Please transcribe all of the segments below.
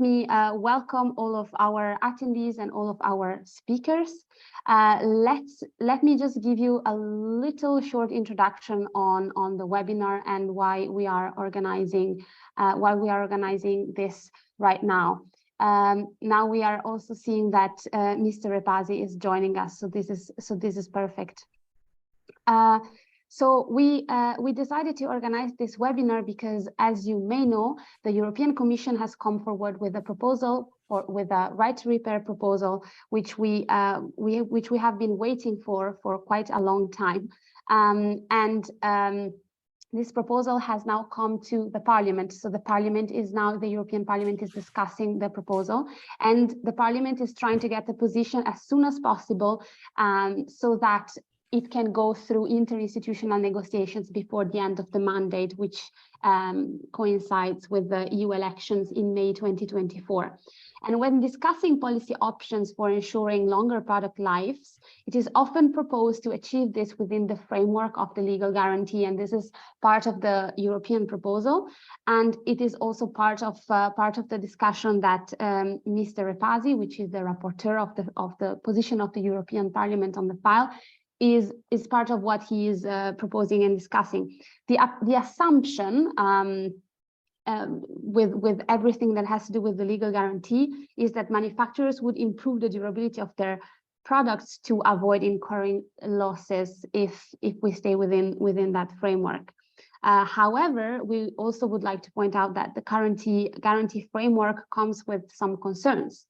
me welcome all of our attendees and all of our speakers. Let me just give you a little short introduction on the webinar and why we are organizing this right now. Now we are also seeing that Mr. Repazi is joining us, so this is perfect. So we decided to organize this webinar because, as you may know, the European Commission has come forward with a proposal, or with a right to repair proposal, which we have been waiting for quite a long time. This proposal has now come to the Parliament. So the European Parliament is discussing the proposal, and the Parliament is trying to get the position as soon as possible, so that it can go through interinstitutional negotiations before the end of the mandate, which coincides with the EU elections in May 2024. And when discussing policy options for ensuring longer product lives, it is often proposed to achieve this within the framework of the legal guarantee. And this is part of the European proposal. And it is also part of the discussion that Mr. Repazi, which is the rapporteur of the position of the European Parliament on the file, is part of what he is proposing and discussing. The assumption with everything that has to do with the legal guarantee is that manufacturers would improve the durability of their products to avoid incurring losses if we stay within that framework. However, we also would like to point out that the guarantee framework comes with some concerns.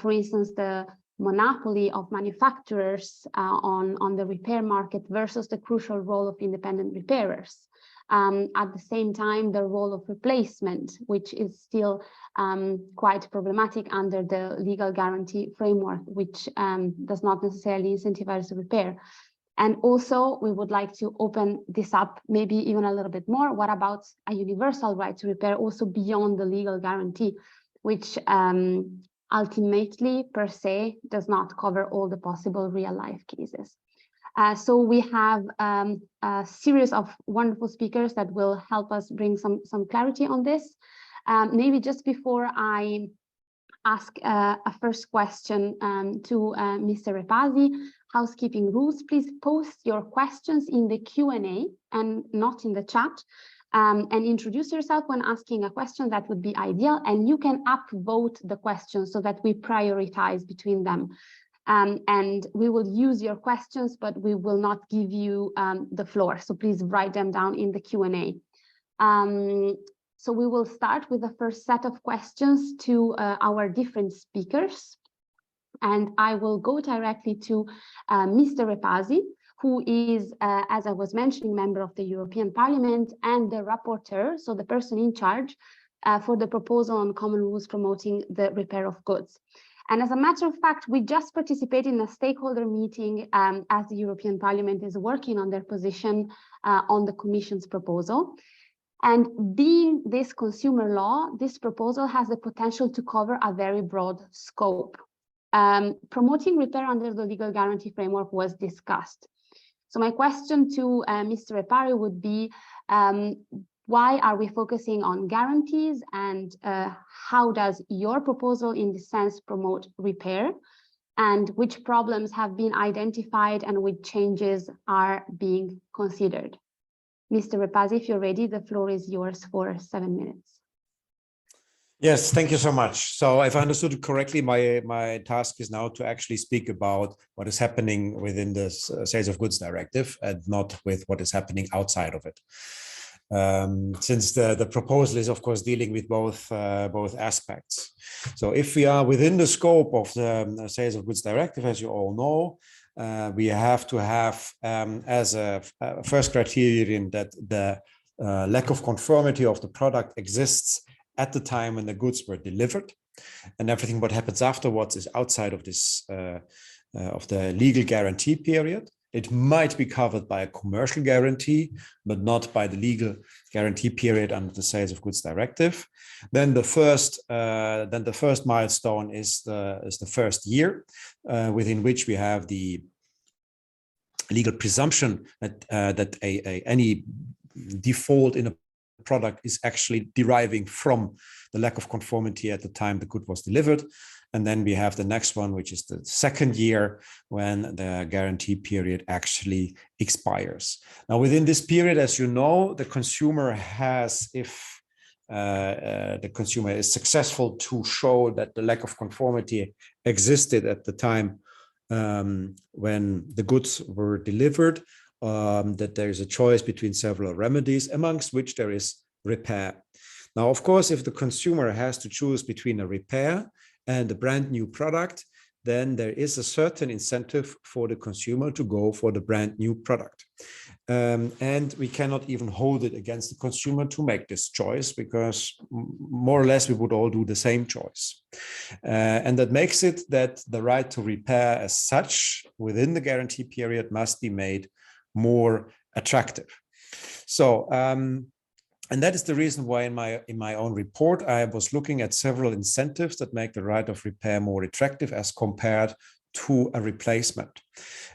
For instance, the monopoly of manufacturers on the repair market versus the crucial role of independent repairers. At the same time, the role of replacement, which is still quite problematic under the legal guarantee framework, which does not necessarily incentivize repair. And also, we would like to open this up maybe even a little bit more. What about a universal right to repair also beyond the legal guarantee, which ultimately, per se, does not cover all the possible real-life cases. So we have a series of wonderful speakers that will help us bring some clarity on this. Maybe just before I ask a first question to Mr. Repazi, housekeeping rules, please post your questions in the Q&A and not in the chat. And introduce yourself when asking a question. That would be ideal. And you can upvote the questions so that we prioritize between them. And we will use your questions, but we will not give you the floor. So please write them down in the Q&A. So we will start with the first set of questions to our different speakers. And I will go directly to Mr. Repazi, who is, as I was mentioning, member of the European Parliament and the rapporteur, so the person in charge for the proposal on common rules promoting the repair of goods. And as a matter of fact, we just participated in a stakeholder meeting as the European Parliament is working on their position on the Commission's proposal. And being this consumer law, this proposal has the potential to cover a very broad scope. Promoting repair under the legal guarantee framework was discussed. So my question to Mr. Repazi would be, why are we focusing on guarantees, and how does your proposal in this sense promote repair, and which problems have been identified and which changes are being considered? Mr. Repazi, if you're ready, the floor is yours for 7 minutes. Yes, thank you so much. So if I understood it correctly, my task is now to actually speak about what is happening within this Sales of Goods Directive and not with what is happening outside of it. Since the proposal is, of course, dealing with both aspects. So if we are within the scope of the Sales of Goods Directive, as you all know, we have to have as a first criterion that the lack of conformity of the product exists at the time when the goods were delivered, and everything what happens afterwards is outside of this of the legal guarantee period. It might be covered by a commercial guarantee, but not by the legal guarantee period under the Sales of Goods Directive. Then the first milestone is the first year, within which we have the legal presumption that any default in a product is actually deriving from the lack of conformity at the time the good was delivered. And then we have the next one, which is the second year when the guarantee period actually expires. Now, within this period, as you know, the consumer has, if the consumer is successful to show that the lack of conformity existed at the time when the goods were delivered, that there is a choice between several remedies, amongst which there is repair. Now, of course, if the consumer has to choose between a repair and a brand new product, then there is a certain incentive for the consumer to go for the brand new product. And we cannot even hold it against the consumer to make this choice, because more or less we would all do the same choice. And that makes it that the right to repair as such within the guarantee period must be made more attractive. So, and that is the reason why in my own report, I was looking at several incentives that make the right of repair more attractive as compared to a replacement.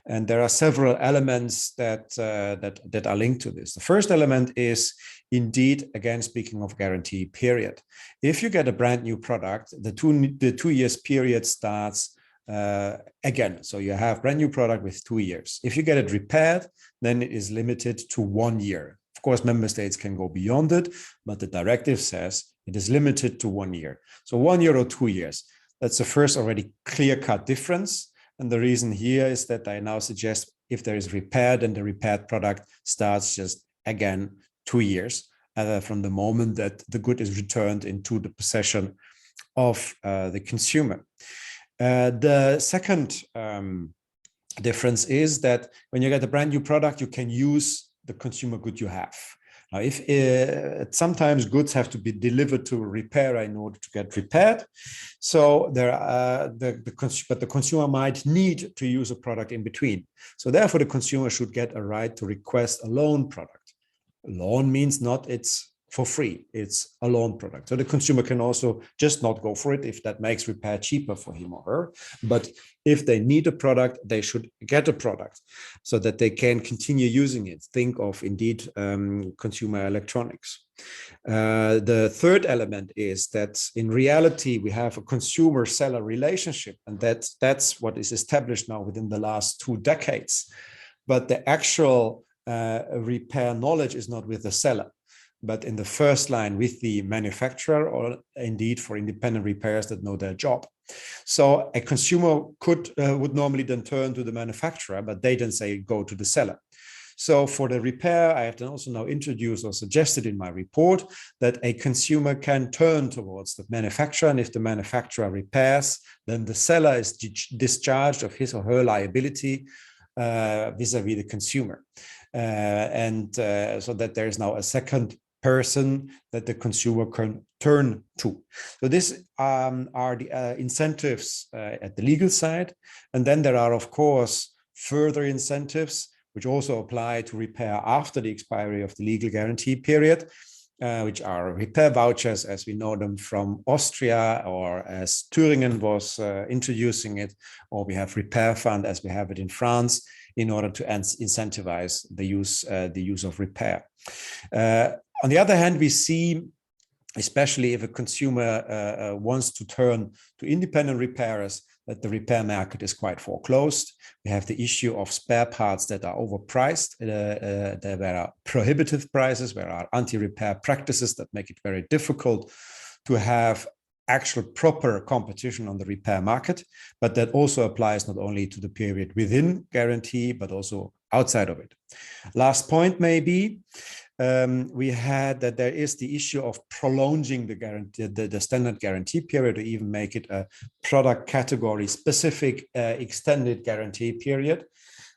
And there are several elements that are linked to this. The first element is indeed, again, speaking of guarantee period. If you get a brand new product, the 2 years period starts again. So you have brand new product with 2 years. If you get it repaired, then it is limited to 1 year. Of course, member states can go beyond it, but the directive says it is limited to 1 year. So 1 year or 2 years. That's the first already clear-cut difference. And the reason here is that I now suggest if there is repaired, then the repaired product starts just again 2 years from the moment that the good is returned into the possession of the consumer. The second difference is that when you get a brand new product, you can use the consumer good you have. Now, if sometimes goods have to be delivered to a repairer in order to get repaired, so there but the consumer might need to use a product in between. So therefore, the consumer should get a right to request a loan product. A loan means not it's for free, it's a loan product. So the consumer can also just not go for it if that makes repair cheaper for him or her. But if they need a product, they should get a product so that they can continue using it. Think of indeed consumer electronics. The third element is that in reality, we have a consumer-seller relationship, and that's what is established now within the last 2 decades. But the actual repair knowledge is not with the seller, but in the first line with the manufacturer, or indeed for independent repairers that know their job. So a consumer would normally then turn to the manufacturer, but they then say go to the seller. So for the repair, I have then also now introduced or suggested in my report that a consumer can turn towards the manufacturer, and if the manufacturer repairs, then the seller is discharged of his or her liability vis-a-vis the consumer. So that there is now a second person that the consumer can turn to. So these are the incentives at the legal side. And then there are, of course, further incentives which also apply to repair after the expiry of the legal guarantee period, which are repair vouchers as we know them from Austria, or as Thüringen was introducing it, or we have repair fund as we have it in France, in order to incentivize the use of repair. On the other hand, we see, especially if a consumer wants to turn to independent repairers, that the repair market is quite foreclosed. We have the issue of spare parts that are overpriced. There are prohibitive prices, there are anti-repair practices that make it very difficult to have actual proper competition on the repair market, but that also applies not only to the period within guarantee, but also outside of it. Last point maybe, we had that there is the issue of prolonging the guarantee, the standard guarantee period, or even make it a product category specific extended guarantee period,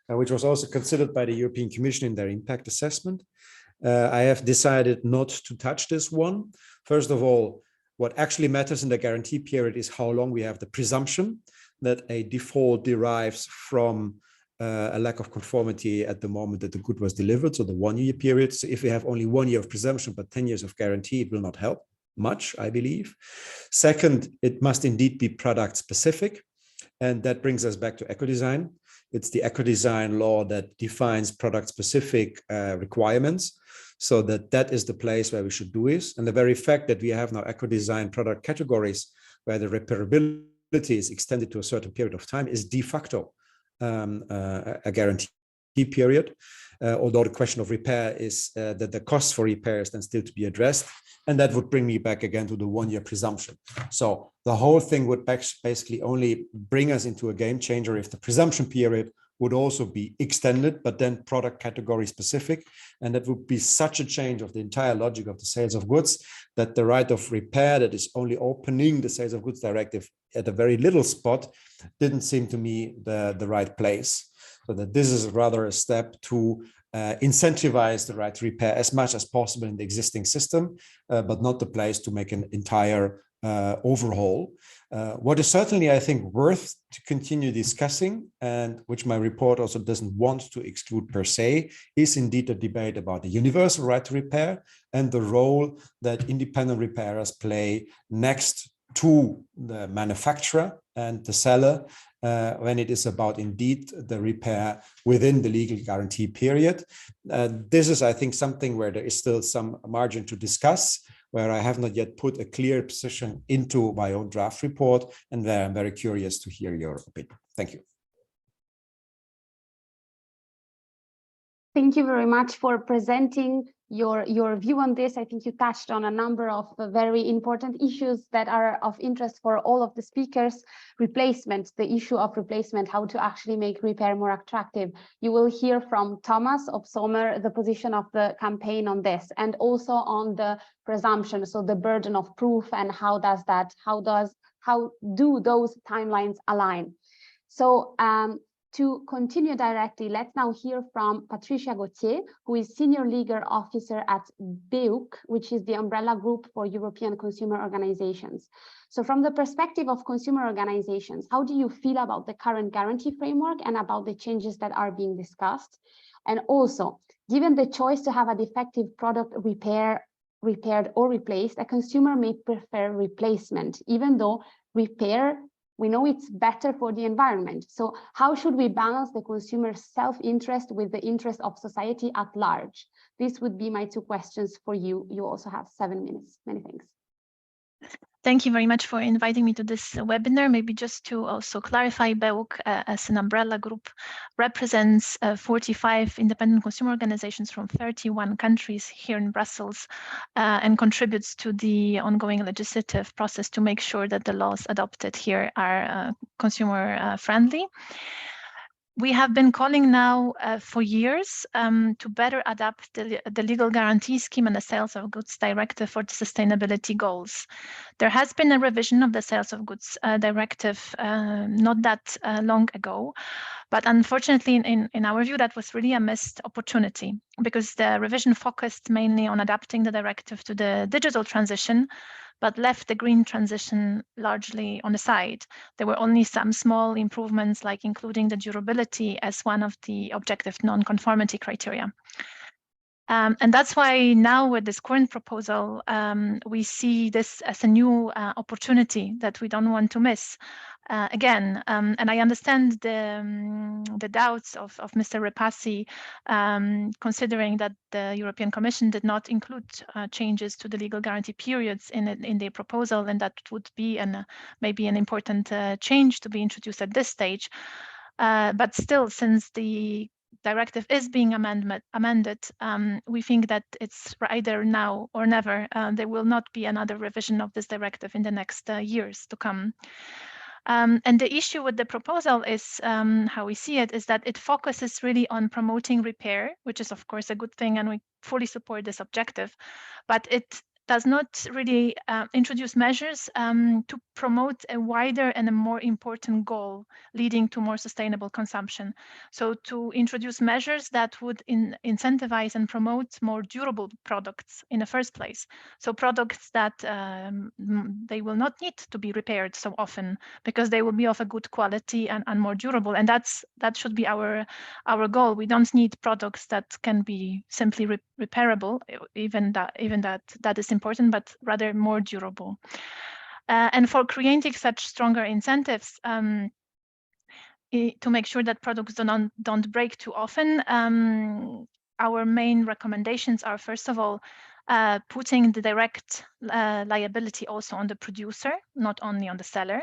which was also considered by the European Commission in their impact assessment. I have decided not to touch this one. First of all, what actually matters in the guarantee period is how long we have the presumption that a default derives from a lack of conformity at the moment that the good was delivered, so the 1 year period. So if we have only 1 year of presumption but 10 years of guarantee, it will not help much, I believe. Second, it must indeed be product specific, and that brings us back to eco-design. It's the eco-design law that defines product-specific requirements, so that is the place where we should do this. And the very fact that we have now eco-design product categories where the repairability is extended to a certain period of time is de facto a guarantee period. Although the question of repair is that the cost for repair is then still to be addressed. And that would bring me back again to the 1-year presumption. So the whole thing would basically only bring us into a game changer if the presumption period would also be extended, but then product category specific. And that would be such a change of the entire logic of the sales of goods that the right of repair that is only opening the sales of goods directive at a very little spot didn't seem to me the right place. So that this is rather a step to incentivize the right to repair as much as possible in the existing system, but not the place to make an entire overhaul. What is certainly, I think, worth to continue discussing, and which my report also doesn't want to exclude per se, is indeed a debate about the universal right to repair and the role that independent repairers play next to the manufacturer and the seller when it is about indeed the repair within the legal guarantee period. This is, I think, something where there is still some margin to discuss, where I have not yet put a clear position into my own draft report, and where I'm very curious to hear your opinion. Thank you. Thank you very much for presenting your view on this. I think you touched on a number of very important issues that are of interest for all of the speakers. Replacement, the issue of replacement, how to actually make repair more attractive. You will hear from Thomas of Sommer the position of the campaign on this, and also on the presumption, so the burden of proof, and how do those timelines align. So to continue directly, let's now hear from Patricia Gauthier, who is Senior Legal Officer at BEUC, which is the umbrella group for European consumer organizations. So from the perspective of consumer organizations, how do you feel about the current guarantee framework and about the changes that are being discussed? And also, given the choice to have a defective product repaired or replaced, a consumer may prefer replacement, even though repair, we know it's better for the environment. So how should we balance the consumer's self-interest with the interest of society at large? This would be my 2 questions for you. You also have 7 minutes. Many thanks. Thank you very much for inviting me to this webinar. Maybe just to also clarify, BEUC as an umbrella group represents 45 independent consumer organizations from 31 countries here in Brussels, and contributes to the ongoing legislative process to make sure that the laws adopted here are consumer friendly. We have been calling now for years to better adapt the legal guarantee scheme and the sales of goods directive for the sustainability goals. There has been a revision of the sales of goods directive not that long ago, but unfortunately, in our view, that was really a missed opportunity, because the revision focused mainly on adapting the directive to the digital transition, but left the green transition largely on the side. There were only some small improvements, like including the durability as one of the objective non-conformity criteria. And that's why now with this current proposal, we see this as a new opportunity that we don't want to miss. Again, and I understand the doubts of Mr. Repassi, considering that the European Commission did not include changes to the legal guarantee periods in the proposal, and that would be maybe an important change to be introduced at this stage. But still, since the directive is being amended, we think that it's either now or never. There will not be another revision of this directive in the next years to come. And the issue with the proposal is, how we see it, is that it focuses really on promoting repair, which is of course a good thing, and we fully support this objective, but it does not really introduce measures to promote a wider and a more important goal leading to more sustainable consumption. So to introduce measures that would incentivize and promote more durable products in the first place. So products that they will not need to be repaired so often because they will be of a good quality and more durable. And that should be our goal. We don't need products that can be simply repairable, even that is important, but rather more durable. And for creating such stronger incentives, to make sure that products don't break too often, our main recommendations are, first of all, putting the direct liability also on the producer, not only on the seller.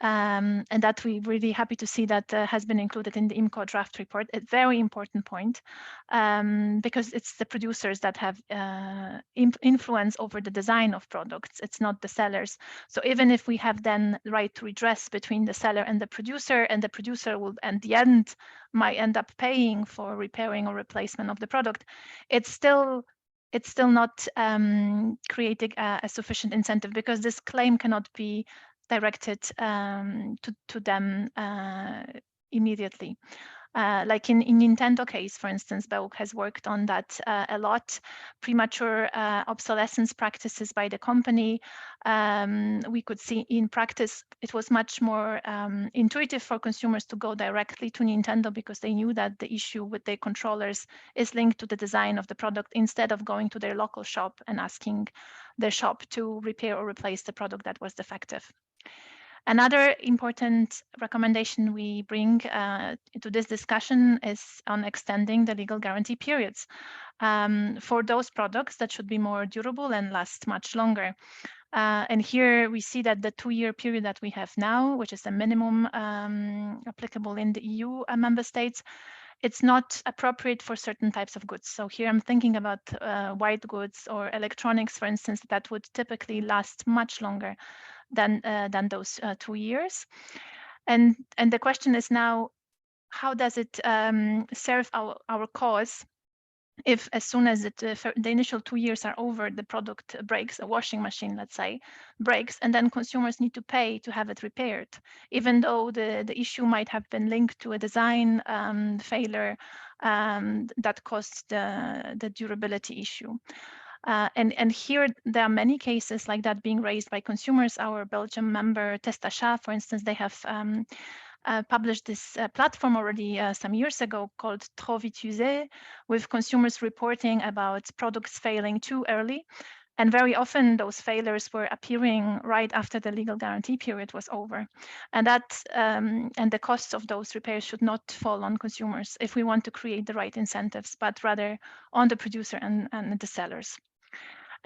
And that we're really happy to see that has been included in the IMCO draft report. A very important point, because it's the producers that have influence over the design of products. It's not the sellers. So even if we have then the right to redress between the seller and the producer will, at the end, might end up paying for repairing or replacement of the product, it's still not creating a sufficient incentive, because this claim cannot be directed to them immediately. Like in Nintendo case, for instance, BEUC has worked on that a lot. Premature obsolescence practices by the company. We could see in practice, it was much more intuitive for consumers to go directly to Nintendo, because they knew that the issue with their controllers is linked to the design of the product, instead of going to their local shop and asking their shop to repair or replace the product that was defective. Another important recommendation we bring to this discussion is on extending the legal guarantee periods for those products that should be more durable and last much longer. And here we see that the 2-year period that we have now, which is the minimum applicable in the EU member states, it's not appropriate for certain types of goods. So here I'm thinking about white goods or electronics, for instance, that would typically last much longer than those 2 years. And the question is now, how does it serve our cause if, as soon as the initial 2 years are over, the product breaks, a washing machine, let's say, breaks, and then consumers need to pay to have it repaired, even though the issue might have been linked to a design failure that caused the durability issue. And here there are many cases like that being raised by consumers. Our Belgium member Testachat, for instance, they have published this platform already some years ago called Trop vite usé, with consumers reporting about products failing too early. And very often those failures were appearing right after the legal guarantee period was over. And that and the costs of those repairs should not fall on consumers if we want to create the right incentives, but rather on the producer and the sellers.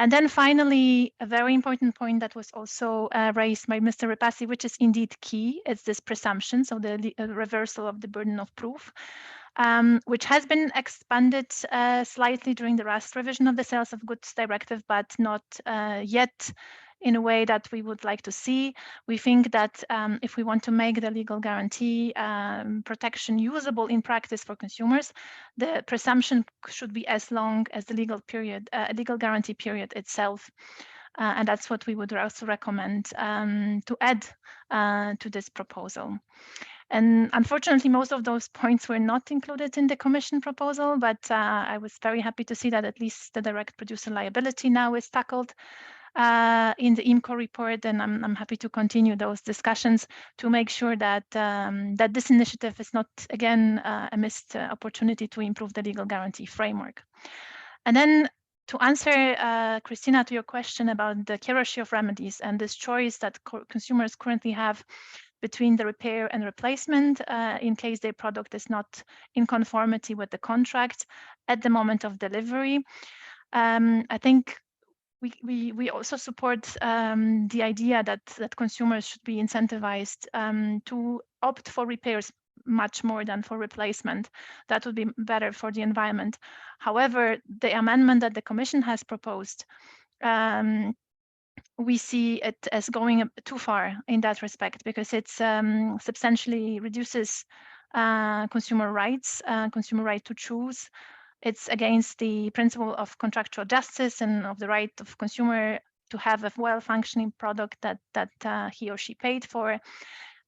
And then finally, a very important point that was also raised by Mr. Repassi, which is indeed key, is this presumption, so the reversal of the burden of proof, which has been expanded slightly during the last revision of the Sales of Goods Directive, but not yet in a way that we would like to see. We think that if we want to make the legal guarantee protection usable in practice for consumers, the presumption should be as long as the legal guarantee period itself. And that's what we would also recommend to add to this proposal. And unfortunately, most of those points were not included in the Commission proposal, but I was very happy to see that at least the direct producer liability now is tackled in the IMCO report, and I'm happy to continue those discussions to make sure that that this initiative is not again a missed opportunity to improve the legal guarantee framework. And then to answer, Christina, to your question about the hierarchy of remedies and this choice that consumers currently have between the repair and replacement in case their product is not in conformity with the contract at the moment of delivery, I think we also support the idea that consumers should be incentivized to opt for repairs much more than for replacement. That would be better for the environment. However, the amendment that the Commission has proposed, we see it as going too far in that respect, because it substantially reduces consumer rights, consumer right to choose. It's against the principle of contractual justice and of the right of consumer to have a well-functioning product that he or she paid for.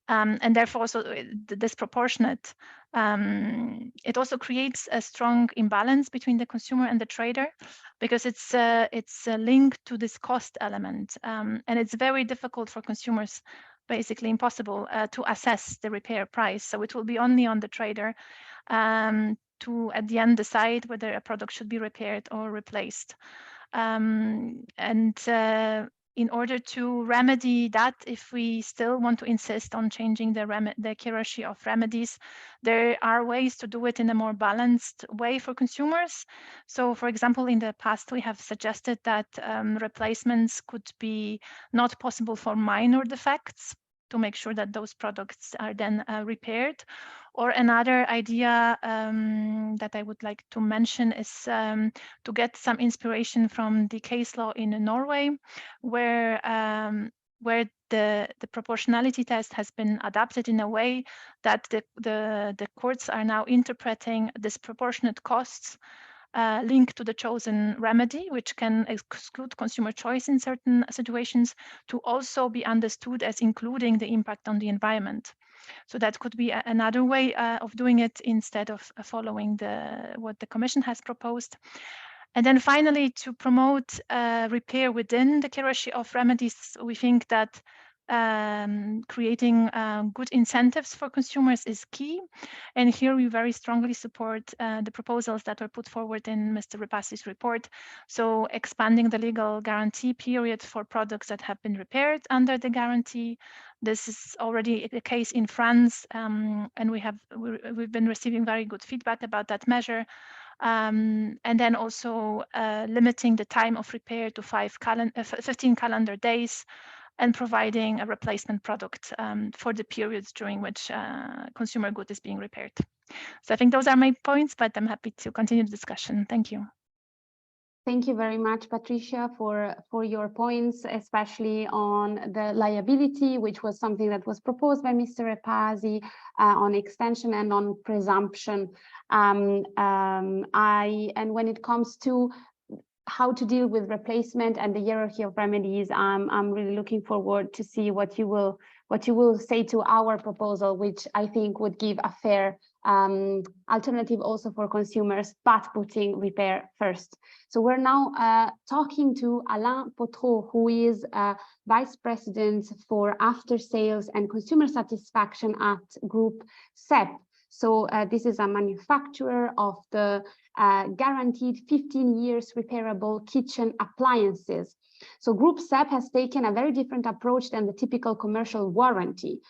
And therefore also disproportionate. It also creates a strong imbalance between the consumer and the trader, because it's linked to this cost element. And it's very difficult for consumers, basically impossible, to assess the repair price. So it will be only on the trader to at the end decide whether a product should be repaired or replaced. And in order to remedy that, if we still want to insist on changing the hierarchy of remedies, there are ways to do it in a more balanced way for consumers. So, for example, in the past, we have suggested that replacements could be not possible for minor defects, to make sure that those products are then repaired. Or another idea that I would like to mention is to get some inspiration from the case law in Norway, where the proportionality test has been adapted in a way that the courts are now interpreting disproportionate costs linked to the chosen remedy, which can exclude consumer choice in certain situations, to also be understood as including the impact on the environment. So that could be another way of doing it, instead of following what the Commission has proposed. And then finally, to promote repair within the hierarchy of remedies, we think that creating good incentives for consumers is key. And here we very strongly support the proposals that were put forward in Mr. Repassi's report. So expanding the legal guarantee period for products that have been repaired under the guarantee. This is already the case in France, and we've been receiving very good feedback about that measure. And then also limiting the time of repair to 15 calendar days, and providing a replacement product for the periods during which consumer good is being repaired. So I think those are my points, but I'm happy to continue the discussion. Thank you. Thank you very much, Patricia, for your points, especially on the liability, which was something that was proposed by Mr. Repassi, on extension and on presumption. And when it comes to how to deal with replacement and the hierarchy of remedies, I'm really looking forward to see what you will say to our proposal, which I think would give a fair alternative also for consumers, but putting repair first. So we're now talking to Alain Potreau, who is Vice President for After Sales and Consumer Satisfaction at Group SEP. So this is a manufacturer of the guaranteed 15 years repairable kitchen appliances. So Group SEP has taken a very different approach than the typical commercial warranty.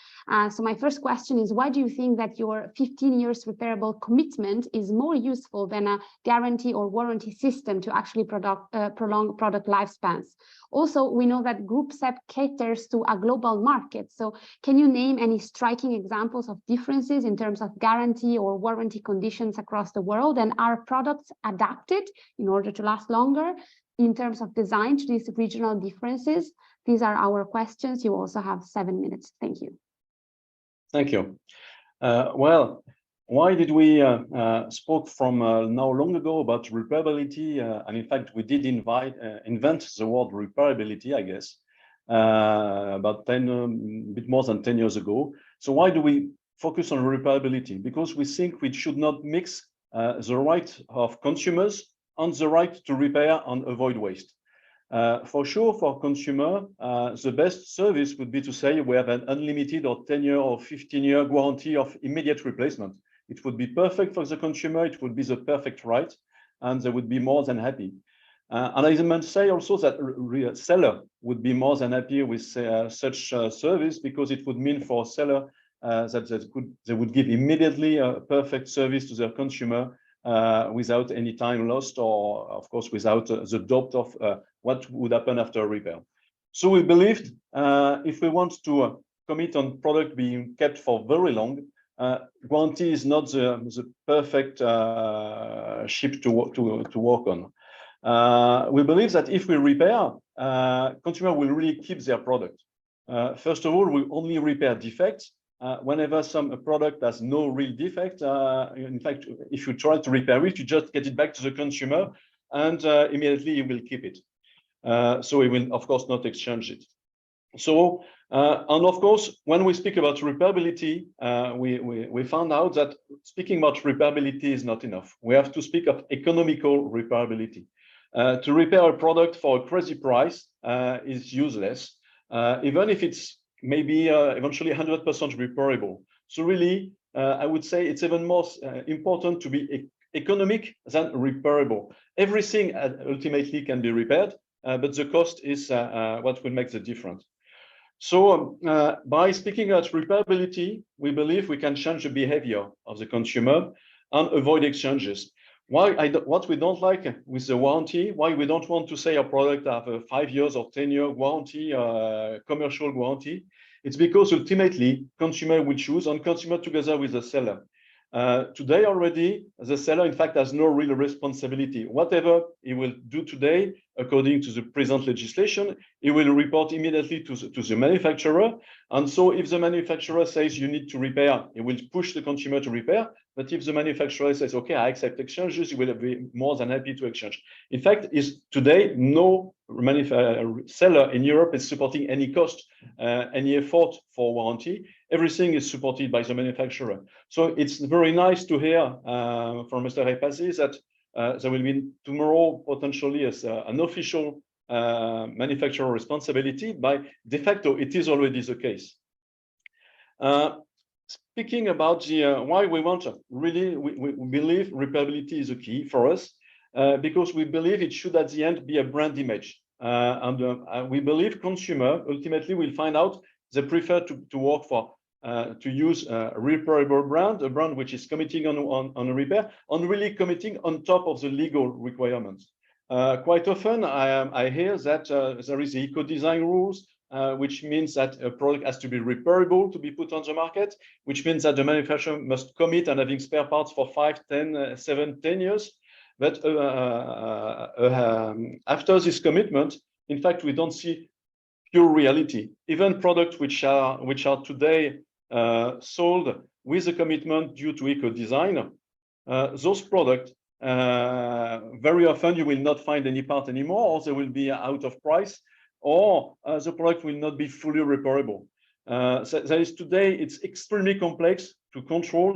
So my first question is, why do you think that your 15 years repairable commitment is more useful than a guarantee or warranty system to actually prolong product lifespans? Also, we know that Group SEP caters to a global market. So can you name any striking examples of differences in terms of guarantee or warranty conditions across the world? And are products adapted in order to last longer in terms of design to these regional differences? These are our questions. You also have 7 minutes. Thank you. Thank you. Well, why did we spoke from now long ago about repairability? And in fact, we did invent the word repairability, I guess, about bit more than 10 years ago. So why do we focus on repairability? Because we think we should not mix the right of consumers on the right to repair and avoid waste. For sure, for consumer, the best service would be to say we have an unlimited or 10-year or 15-year guarantee of immediate replacement. It would be perfect for the consumer. It would be the perfect right, and they would be more than happy. And I must say also that a seller would be more than happy with such service, because it would mean for a seller that they would give immediately a perfect service to their consumer without any time lost, or of course without the doubt of what would happen after a repair. So we believed if we want to commit on product being kept for very long, guarantee is not the perfect ship to work on. We believe that if we repair, consumer will really keep their product. First of all, we only repair defects. Whenever some product has no real defect, in fact, if you try to repair it, you just get it back to the consumer, and immediately you will keep it. So we will, of course, not exchange it. So, and of course, when we speak about repairability, we found out that speaking about repairability is not enough. We have to speak of economical repairability. To repair a product for a crazy price is useless, even if it's maybe eventually 100% repairable. So really, I would say it's even more important to be economic than repairable. Everything ultimately can be repaired, but the cost is what will make the difference. So by speaking about repairability, we believe we can change the behavior of the consumer and avoid exchanges. What we don't like with the warranty, why we don't want to say our product have a 5 years or 10-year warranty, commercial warranty, it's because ultimately consumer will choose, and consumer together with the seller. Today already, the seller in fact has no real responsibility. Whatever he will do today, according to the present legislation, he will report immediately to the manufacturer. And so if the manufacturer says you need to repair, he will push the consumer to repair. But if the manufacturer says, okay, I accept exchanges, he will be more than happy to exchange. In fact, today no seller in Europe is supporting any cost, any effort for warranty. Everything is supported by the manufacturer. So it's very nice to hear from Mr. Repasi that there will be tomorrow potentially as an official manufacturer responsibility. By de facto, it is already the case. Speaking about the why we want to really, we believe repairability is a key for us because we believe it should at the end be a brand image. And we believe consumer ultimately will find out they prefer to work for to use a repairable brand, a brand which is committing on a repair, and really committing on top of the legal requirements. Quite often I hear that there is eco-design rules, which means that a product has to be repairable to be put on the market, which means that the manufacturer must commit on having spare parts for 5, 10, 7, 10 years. But after this commitment, in fact, we don't see pure reality. Even products which are today sold with a commitment due to eco-design, those products, very often you will not find any part anymore, or they will be out of price, or the product will not be fully repairable. So there is today, it's extremely complex to control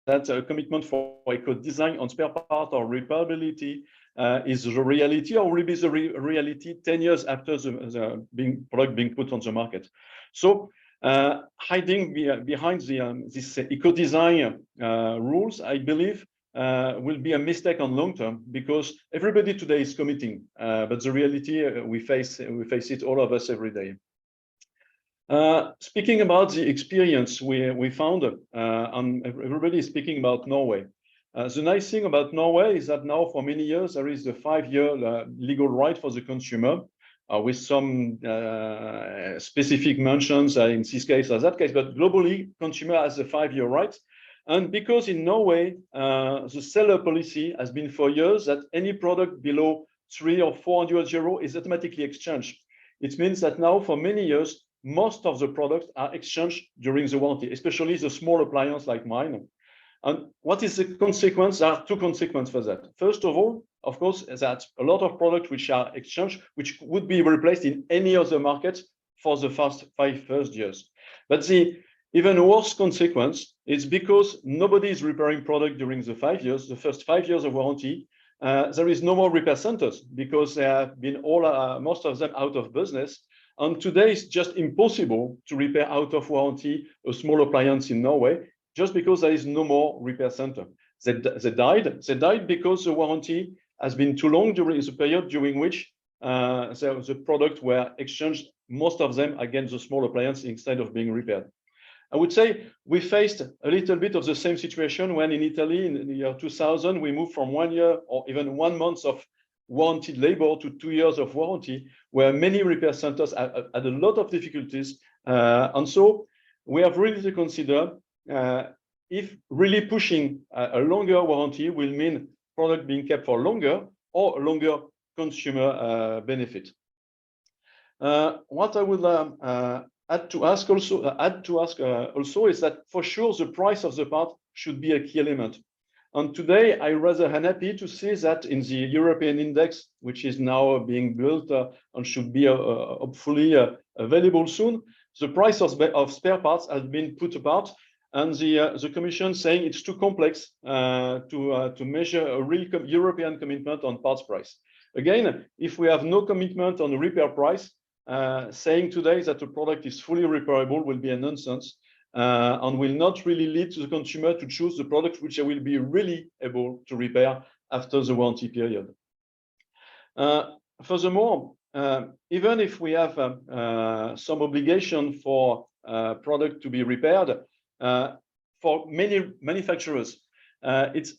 that commitment for eco-design on spare part or repairability is the reality, or will be the reality 10 years after the product being put on the market. So hiding behind this eco-design rules, I believe, will be a mistake on long term, because everybody today is committing, but the reality we face it, all of us, every day. Speaking about the experience we found, and everybody is speaking about Norway. The nice thing about Norway is that now for many years there is a 5-year legal right for the consumer, with some specific mentions in this case or that case, but globally consumer has a 5-year right. And because in Norway the seller policy has been for years that any product below 300 or 400 euro is automatically exchanged. It means that now for many years most of the products are exchanged during the warranty, especially the small appliance like mine. And what is the consequence? There are two consequences for that. First of all, of course, that a lot of products which are exchanged, which would be replaced in any other market for the first 5 years. But the even worse consequence is because nobody is repairing product during the 5 years, the first 5 years of warranty. There is no more repair centers because they have been most of them out of business. And today it's just impossible to repair out of warranty a small appliance in Norway, just because there is no more repair center. They died because the warranty has been too long during the period during which the products were exchanged, most of them against the small appliance instead of being repaired. I would say we faced a little bit of the same situation when in Italy in the year 2000, we moved from 1 year or even 1 month of warranted labor to 2 years of warranty, where many repair centers had a lot of difficulties. And so we have really to consider if really pushing a longer warranty will mean product being kept for longer or a longer consumer benefit. What I would add to ask also is that for sure the price of the part should be a key element. And today I rather unhappy to see that in the European index, which is now being built and should be hopefully available soon, the price of spare parts has been put apart, and the Commission saying it's too complex to measure a real European commitment on parts price. Again, if we have no commitment on the repair price, saying today that the product is fully repairable will be a nonsense and will not really lead to the consumer to choose the product which they will be really able to repair after the warranty period. furthermore, even if we have some obligation for product to be repaired, for many manufacturers, it's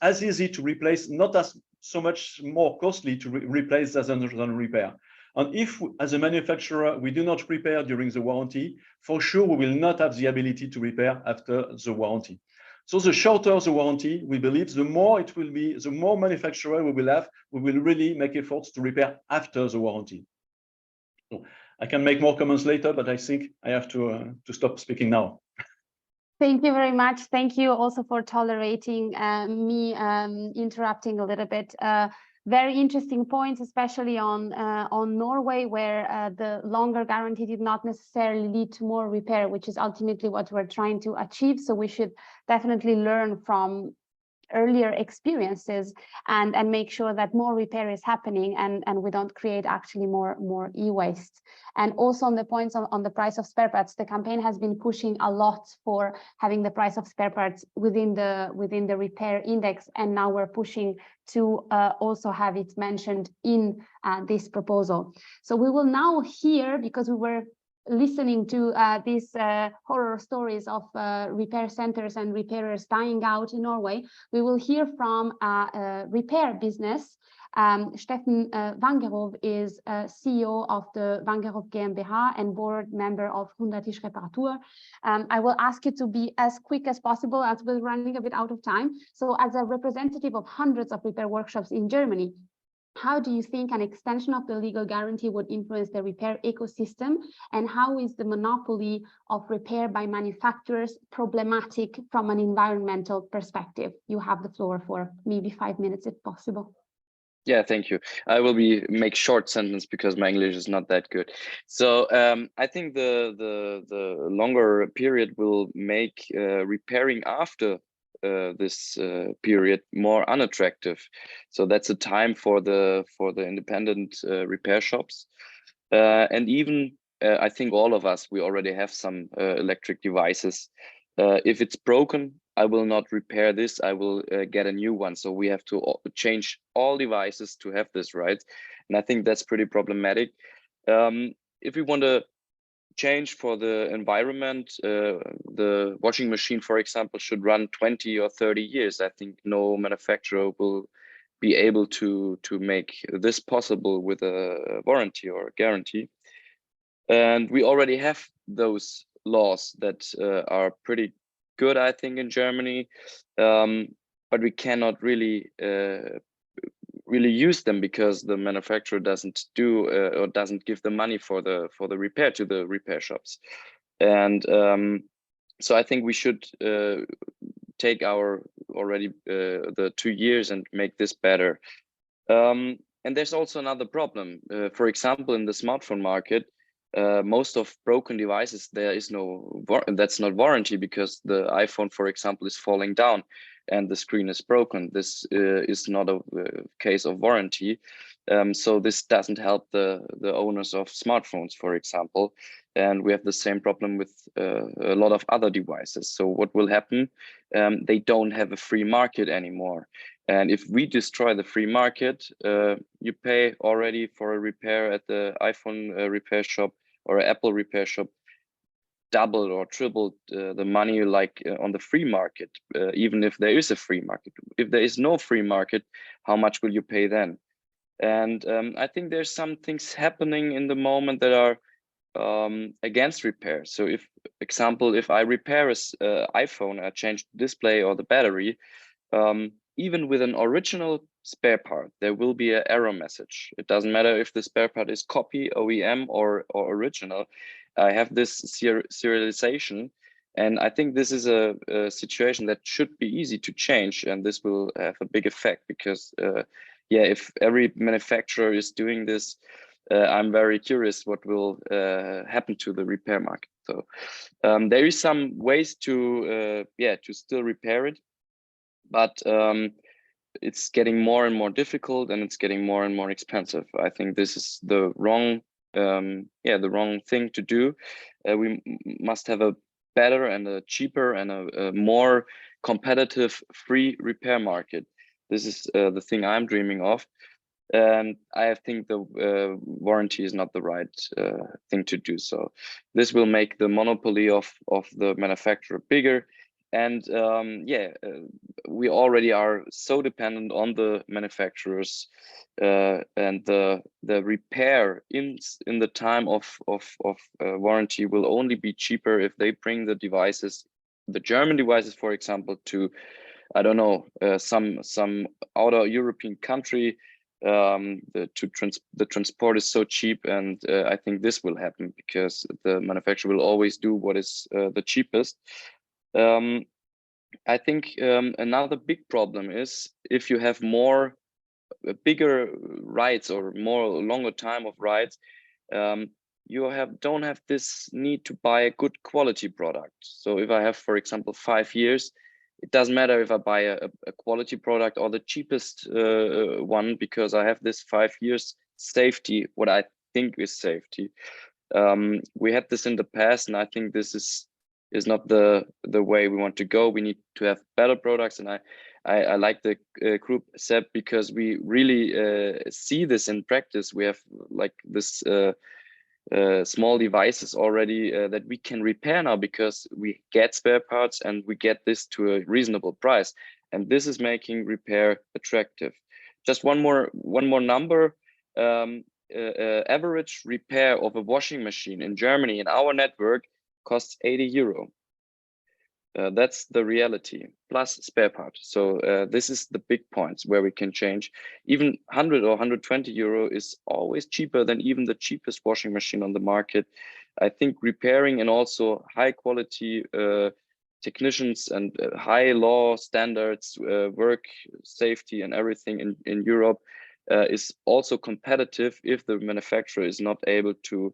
as easy to replace, not as so much more costly to replace than repair. And if, as a manufacturer, we do not repair during the warranty, for sure we will not have the ability to repair after the warranty. So the shorter the warranty, we believe, the more it will be, the more manufacturer we will have, we will really make efforts to repair after the warranty. So I can make more comments later, but I think I have to stop speaking now. Thank you very much. Thank you also for tolerating me interrupting a little bit. Very interesting points, especially on Norway, where the longer guarantee did not necessarily lead to more repair, which is ultimately what we're trying to achieve. So we should definitely learn from earlier experiences and make sure that more repair is happening and we don't create actually more e-waste. And also on the points on the price of spare parts, the campaign has been pushing a lot for having the price of spare parts within the repair index, and now we're pushing to also have it mentioned in this proposal. So we will now hear, because we were listening to these horror stories of repair centers and repairers dying out in Norway, we will hear from a repair business. Steffen Wangerhoff is CEO of the Wangerhoff GmbH and board member of 100 Tisch Reparatur. I will ask you to be as quick as possible, as we're running a bit out of time. So as a representative of hundreds of repair workshops in Germany, how do you think an extension of the legal guarantee would influence the repair ecosystem? And how is the monopoly of repair by manufacturers problematic from an environmental perspective? You have the floor for maybe 5 minutes if possible. Yeah, thank you. I will make short sentence because my English is not that good. So I think the longer period will make repairing after this period more unattractive. So that's a time for the independent repair shops, and even I think all of us, we already have some electric devices. If it's broken, I will not repair this, I will get a new one. So we have to change all devices to have this, right? And I think that's pretty problematic. If we want to change for the environment, the washing machine, for example, should run 20 or 30 years. I think no manufacturer will be able to make this possible with a warranty or a guarantee. And we already have those laws that are pretty good, I think, in Germany, but we cannot really use them because the manufacturer doesn't do or doesn't give the money for the repair to the repair shops. And so I think we should take our already the 2 years and make this better. And there's also another problem. For example, in the smartphone market, most of broken devices, there is that's not warranty, because the iPhone, for example, is falling down and the screen is broken. This is not a case of warranty. So this doesn't help the owners of smartphones, for example. And we have the same problem with a lot of other devices. So what will happen? They don't have a free market anymore. And if we destroy the free market, you pay already for a repair at the iPhone repair shop or Apple repair shop doubled or tripled the money like on the free market, even if there is a free market. If there is no free market, how much will you pay then? And I think there's some things happening in the moment that are against repair. So if I repair an iPhone, I change the display or the battery, even with an original spare part, there will be an error message. It doesn't matter if the spare part is copy, OEM, or original. I have this serialization, and I think this is a situation that should be easy to change, and this will have a big effect because, yeah, if every manufacturer is doing this, I'm very curious what will happen to the repair market. So there is some ways to still repair it, but it's getting more and more difficult, and it's getting more and more expensive. I think this is the wrong thing to do. We must have a better and a cheaper and a more competitive free repair market. This is the thing I'm dreaming of. And I think the warranty is not the right thing to do. So this will make the monopoly of the manufacturer bigger. And we already are so dependent on the manufacturers, and the repair in the time of warranty will only be cheaper if they bring the devices, the German devices, for example, to, I don't know, some outer European country. The transport is so cheap, and I think this will happen because the manufacturer will always do what is the cheapest. I think another big problem is if you have bigger rides or longer time of rides, you don't have this need to buy a good quality product. So if I have, for example, 5 years, it doesn't matter if I buy a quality product or the cheapest one, because I have this 5 years safety, what I think is safety. We had this in the past, and I think this is not the way we want to go. We need to have better products, and I like the group SEP because we really see this in practice. We have like this small devices already that we can repair now because we get spare parts and we get this to a reasonable price, and this is making repair attractive. Just one more number. Average repair of a washing machine in Germany in our network costs 80 euro. That's the reality, plus spare part. So this is the big points where we can change. Even 100 or 120 euro is always cheaper than even the cheapest washing machine on the market. I think repairing and also high quality technicians and high law standards, work safety and everything in Europe is also competitive if the manufacturer is not able to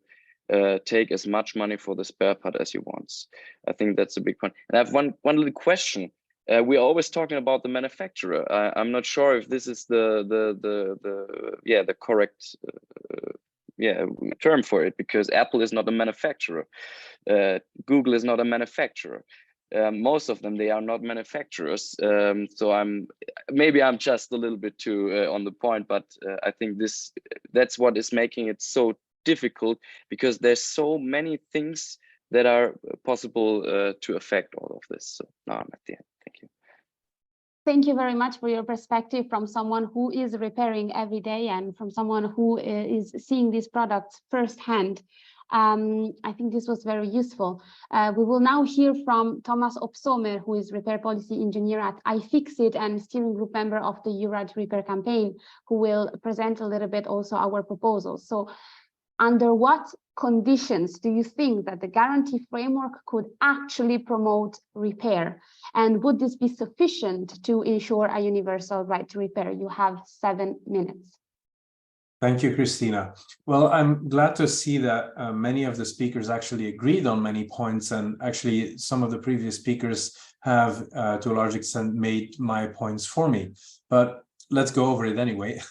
take as much money for the spare part as he wants. I think that's a big point. And I have one little question. We're always talking about the manufacturer. I'm not sure if this is the correct term for it, because Apple is not a manufacturer. Google is not a manufacturer. Most of them, they are not manufacturers. So I'm just a little bit too on the point, but I think that's what is making it so difficult, because there's so many things that are possible to affect all of this. So now I'm at the end. Thank you. Thank you very much for your perspective from someone who is repairing every day and from someone who is seeing these products firsthand. I think this was very useful. We will now hear from Thomas Opsomer, who is repair policy engineer at iFixit and steering group member of the Eurad repair campaign, who will present a little bit also our proposals. So under what conditions do you think that the guarantee framework could actually promote repair? And would this be sufficient to ensure a universal right to repair? You have 7 minutes. Thank you, Christina. Well, I'm glad to see that many of the speakers actually agreed on many points, and actually some of the previous speakers have, to a large extent, made my points for me. But let's go over it anyway.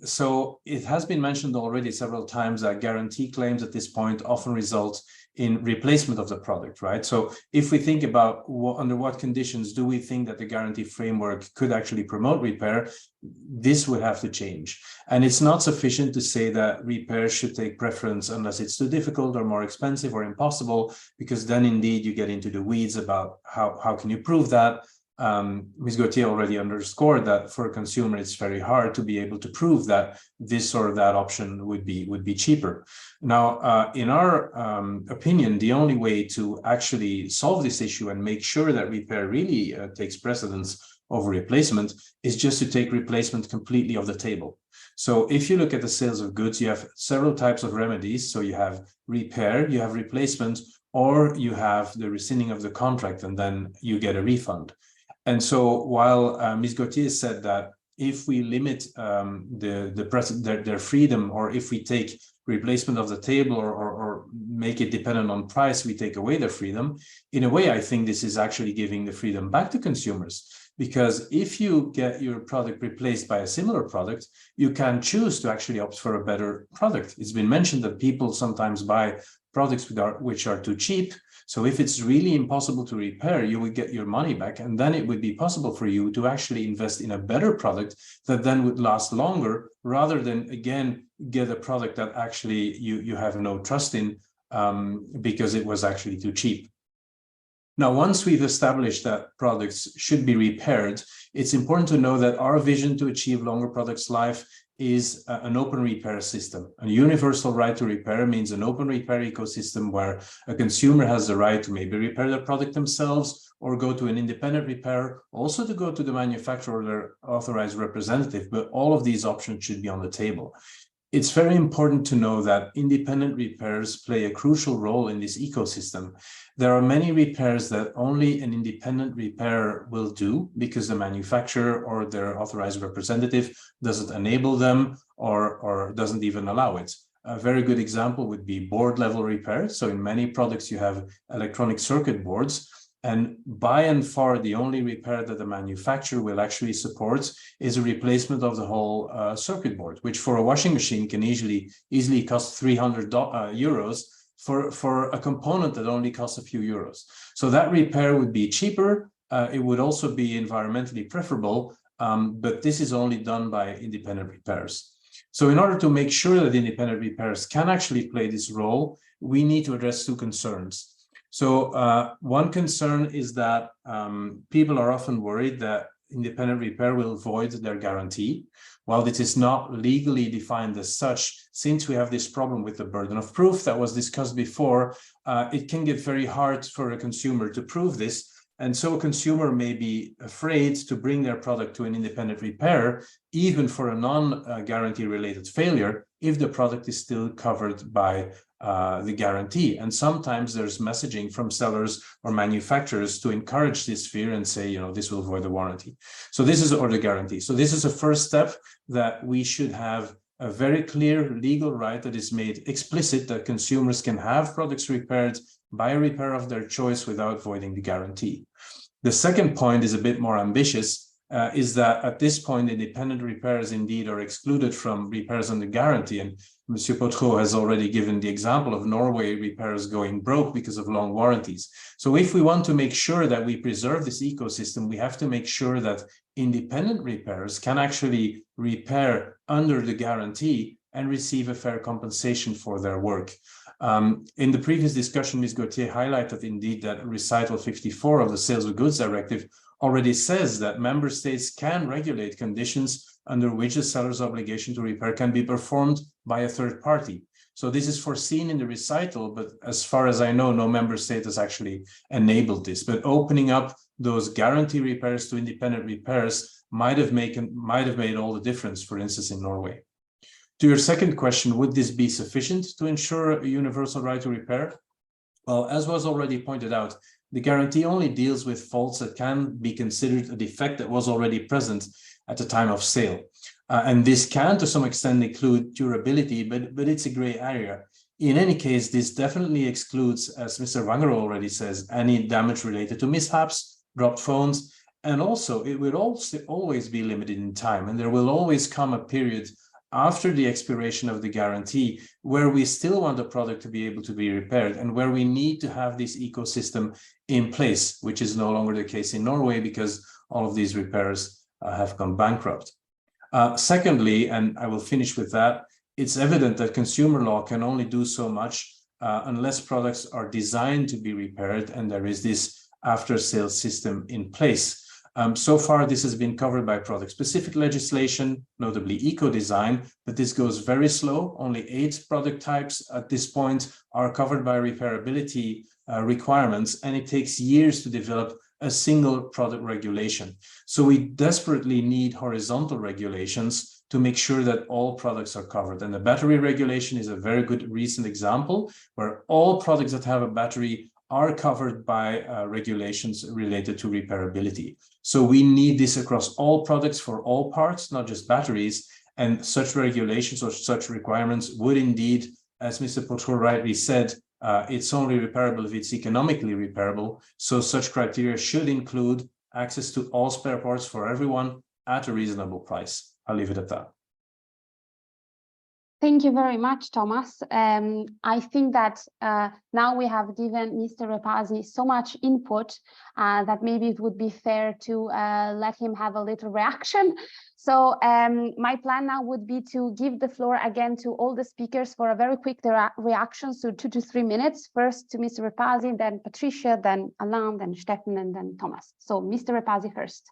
So it has been mentioned already several times that guarantee claims at this point often result in replacement of the product, right? So if we think about under what conditions do we think that the guarantee framework could actually promote repair, this would have to change. And it's not sufficient to say that repair should take preference unless it's too difficult or more expensive or impossible, because then indeed you get into the weeds about how can you prove that. Ms. Gauthier already underscored that for a consumer, it's very hard to be able to prove that this or that option would be cheaper. Now, in our opinion, the only way to actually solve this issue and make sure that repair really takes precedence over replacement is just to take replacement completely off the table. So if you look at the sales of goods, you have several types of remedies. So you have repair, you have replacement, or you have the rescinding of the contract, and then you get a refund. And so while Ms. Gauthier said that if we limit their freedom, or if we take replacement of the table or make it dependent on price, we take away their freedom, in a way, I think this is actually giving the freedom back to consumers. Because if you get your product replaced by a similar product, you can choose to actually opt for a better product. It's been mentioned that people sometimes buy products which are too cheap. So if it's really impossible to repair, you would get your money back, and then it would be possible for you to actually invest in a better product that then would last longer, rather than again get a product that actually you have no trust in because it was actually too cheap. Now, once we've established that products should be repaired, it's important to know that our vision to achieve longer products life is an open repair system. A universal right to repair means an open repair ecosystem where a consumer has the right to maybe repair their product themselves or go to an independent repairer, also to go to the manufacturer or their authorized representative, but all of these options should be on the table. It's very important to know that independent repairs play a crucial role in this ecosystem. There are many repairs that only an independent repairer will do because the manufacturer or their authorized representative doesn't enable them or doesn't even allow it. A very good example would be board level repair. So in many products, you have electronic circuit boards. And by and far, the only repair that the manufacturer will actually support is a replacement of the whole circuit board, which for a washing machine can easily cost 300 euros for a component that only costs a few euros. So that repair would be cheaper. It would also be environmentally preferable, but this is only done by independent repairers. So in order to make sure that independent repairers can actually play this role, we need to address two concerns. So one concern is that people are often worried that independent repair will void their guarantee. While this is not legally defined as such, since we have this problem with the burden of proof that was discussed before, it can get very hard for a consumer to prove this. And so a consumer may be afraid to bring their product to an independent repairer, even for a non-guarantee related failure, if the product is still covered by the guarantee. And sometimes there's messaging from sellers or manufacturers to encourage this fear and say, you know, this will void the warranty. So this is, or the guarantee. So this is a first step, that we should have a very clear legal right that is made explicit, that consumers can have products repaired by a repairer of their choice without voiding the guarantee. The second point is a bit more ambitious, is that at this point, independent repairers indeed are excluded from repairs under guarantee. And Monsieur Potreau has already given the example of Norway repairers going broke because of long warranties. So if we want to make sure that we preserve this ecosystem, we have to make sure that independent repairers can actually repair under the guarantee and receive a fair compensation for their work. In the previous discussion, Ms. Gauthier highlighted indeed that recital 54 of the Sales of Goods Directive already says that member states can regulate conditions under which a seller's obligation to repair can be performed by a third party. So this is foreseen in the recital, but as far as I know, no member state has actually enabled this. But opening up those guarantee repairs to independent repairs might have made all the difference, for instance, in Norway. To your second question, would this be sufficient to ensure a universal right to repair? Well, as was already pointed out, the guarantee only deals with faults that can be considered a defect that was already present at the time of sale. And this can, to some extent, include durability, but it's a gray area. In any case, this definitely excludes, as Mr. Wanger already says, any damage related to mishaps, dropped phones, and also it will also always be limited in time, and there will always come a period after the expiration of the guarantee where we still want the product to be able to be repaired and where we need to have this ecosystem in place, which is no longer the case in Norway because all of these repairers have gone bankrupt. Secondly, and I will finish with that, it's evident that consumer law can only do so much unless products are designed to be repaired and there is this after-sales system in place. So far, this has been covered by product-specific legislation, notably eco-design, but this goes very slow. Only 8 product types at this point are covered by repairability requirements, and it takes years to develop a single product regulation. So we desperately need horizontal regulations to make sure that all products are covered. And the battery regulation is a very good recent example where all products that have a battery are covered by regulations related to repairability. So we need this across all products for all parts, not just batteries, and such regulations or such requirements would indeed, as Mr. Potreau rightly said, it's only repairable if it's economically repairable. So such criteria should include access to all spare parts for everyone at a reasonable price. I'll leave it at that. Thank you very much, Thomas. I think that now we have given Mr. Repasi so much input that maybe it would be fair to let him have a little reaction. So my plan now would be to give the floor again to all the speakers for a very quick reaction, so 2 to 3 minutes. First to Mr. Repasi, then Patricia, then Alain, then Steffen, and then Thomas. So Mr. Repasi first.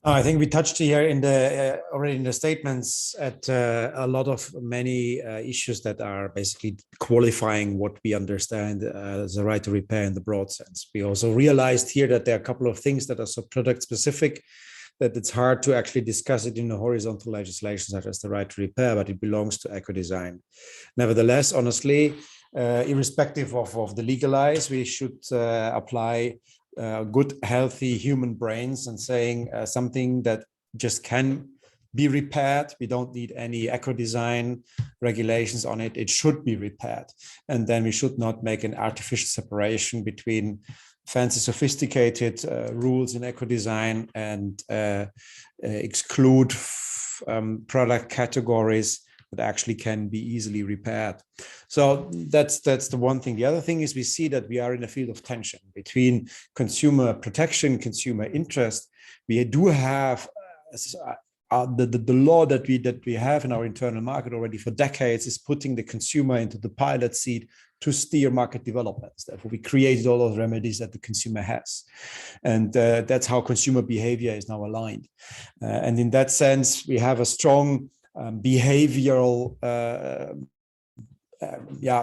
I think we touched here in the already in the statements at a lot of many issues that are basically qualifying what we understand as a right to repair in the broad sense. We also realized here that there are a couple of things that are so product specific that it's hard to actually discuss it in a horizontal legislation such as the right to repair, but it belongs to eco-design. Nevertheless, honestly, irrespective of the legalize, we should apply good, healthy human brains and saying something that just can be repaired. We don't need any eco-design regulations on it. It should be repaired. And then we should not make an artificial separation between fancy, sophisticated rules in eco-design and exclude product categories that actually can be easily repaired. So that's the one thing. The other thing is we see that we are in a field of tension between consumer protection, consumer interest. We do have the law that we have in our internal market already for decades is putting the consumer into the pilot seat to steer market developments. Therefore, we created all those remedies that the consumer has. And that's how consumer behavior is now aligned. And in that sense, we have a strong behavioral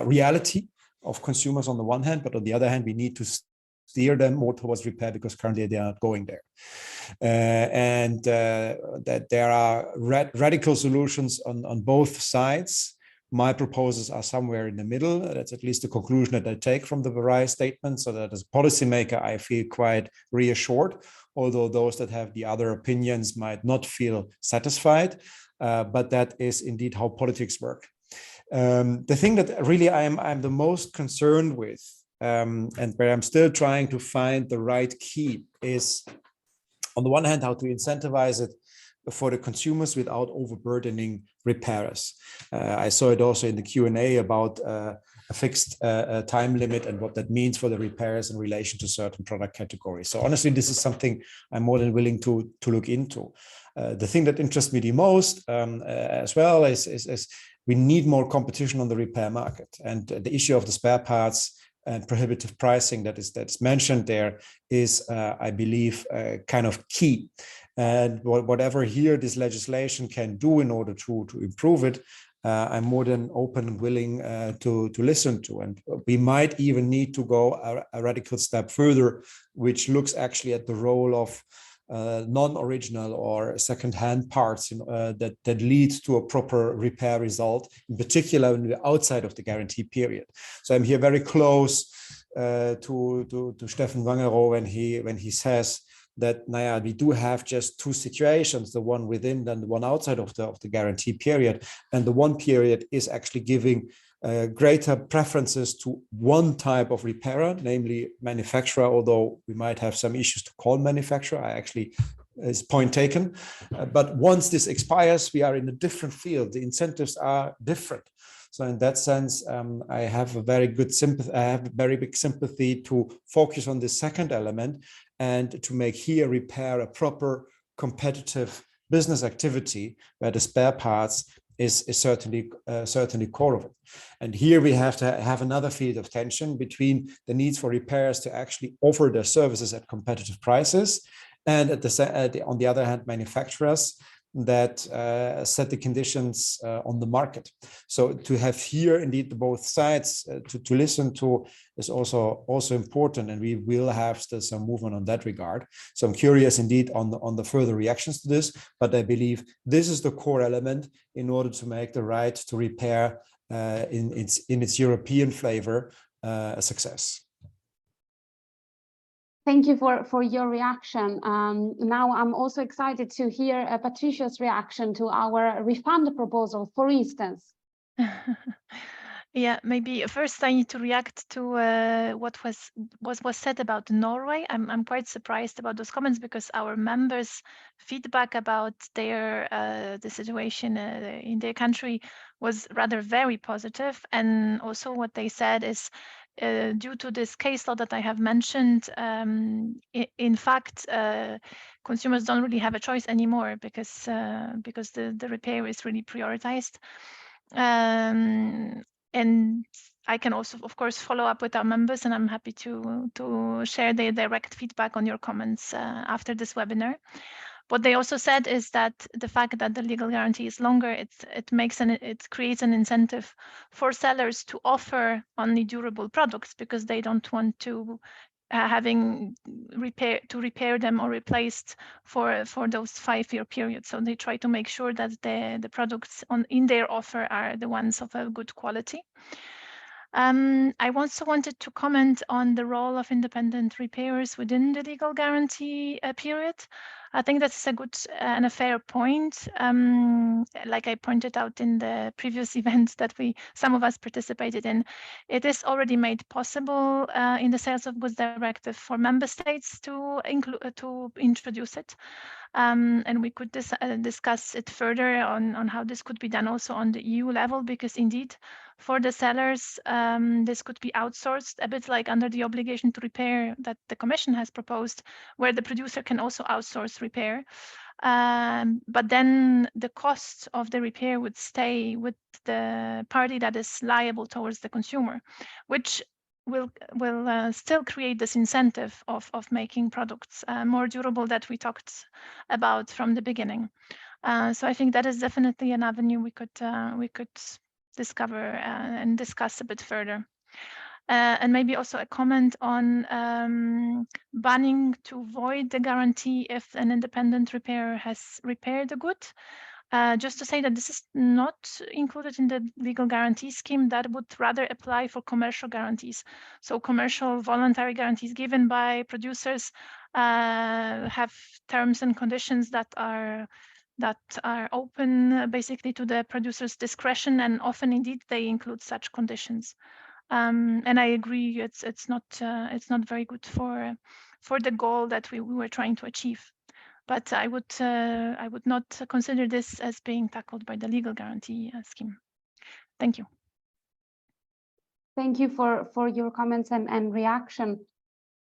reality of consumers on the one hand, but on the other hand, we need to steer them more towards repair because currently they are not going there. That there are radical solutions on both sides. My proposals are somewhere in the middle. That's at least the conclusion that I take from the various statements, so that as a policymaker, I feel quite reassured, although those that have the other opinions might not feel satisfied. But that is indeed how politics work. The thing that really I'm the most concerned with, and where I'm still trying to find the right key, is on the one hand, how to incentivize it for the consumers without overburdening repairers. I saw it also in the Q&A about a fixed time limit and what that means for the repairers in relation to certain product categories. So honestly, this is something I'm more than willing to look into. The thing that interests me the most as well is we need more competition on the repair market, and the issue of the spare parts and prohibitive pricing that's mentioned there is, I believe, kind of key. And whatever here this legislation can do in order to improve it, I'm more than open and willing to listen to. And we might even need to go a radical step further, which looks actually at the role of non-original or second-hand parts that leads to a proper repair result, in particular when we're outside of the guarantee period. So I'm here very close to Steffen Wangeroow when he says that we do have just two situations, the one within and the one outside of the guarantee period, and the one period is actually giving greater preferences to one type of repairer, namely manufacturer, although we might have some issues to call manufacturer. I actually is point taken. But once this expires, we are in a different field. The incentives are different. So in that sense, I have a very good sympathy. I have very big sympathy to focus on the second element and to make here repair a proper competitive business activity where the spare parts is certainly core of it. And here we have to have another field of tension between the needs for repairers to actually offer their services at competitive prices, and on the other hand, manufacturers that set the conditions on the market. So to have here indeed both sides to listen to is also important, and we will have still some movement on that regard. So I'm curious indeed on the further reactions to this, but I believe this is the core element in order to make the right to repair in its European flavor a success. Thank you for your reaction. Now I'm also excited to hear Patricia's reaction to our refund proposal, for instance. Yeah, maybe first I need to react to what was said about Norway. I'm quite surprised about those comments because our members' feedback about their the situation in their country was rather very positive, and also what they said is due to this case law that I have mentioned. In fact, consumers don't really have a choice anymore because the repair is really prioritized. And I can also, of course, follow up with our members, and I'm happy to share their direct feedback on your comments after this webinar. What they also said is that the fact that the legal guarantee is longer, it creates an incentive for sellers to offer only durable products because they don't want to having repair them or replaced for those 5-year periods. So they try to make sure that the products in their offer are the ones of a good quality. I also wanted to comment on the role of independent repairers within the legal guarantee period. I think that's a good and a fair point. Like I pointed out in the previous event that some of us participated in, it is already made possible in the Sales of Goods Directive for member states to introduce it. And we could discuss it further on how this could be done also on the EU level, because indeed, for the sellers, this could be outsourced, a bit like under the obligation to repair that the Commission has proposed, where the producer can also outsource repair. But then the cost of the repair would stay with the party that is liable towards the consumer, which will still create this incentive of making products more durable that we talked about from the beginning. So I think that is definitely an avenue we could discover and discuss a bit further. And maybe also a comment on banning to void the guarantee if an independent repairer has repaired the good. Just to say that this is not included in the legal guarantee scheme. That would rather apply for commercial guarantees. So commercial voluntary guarantees given by producers have terms and conditions that are open basically to the producer's discretion, and often indeed they include such conditions. And I agree, it's not very good for the goal that we were trying to achieve. But I would not consider this as being tackled by the legal guarantee scheme. Thank you. Thank you for your comments and reaction.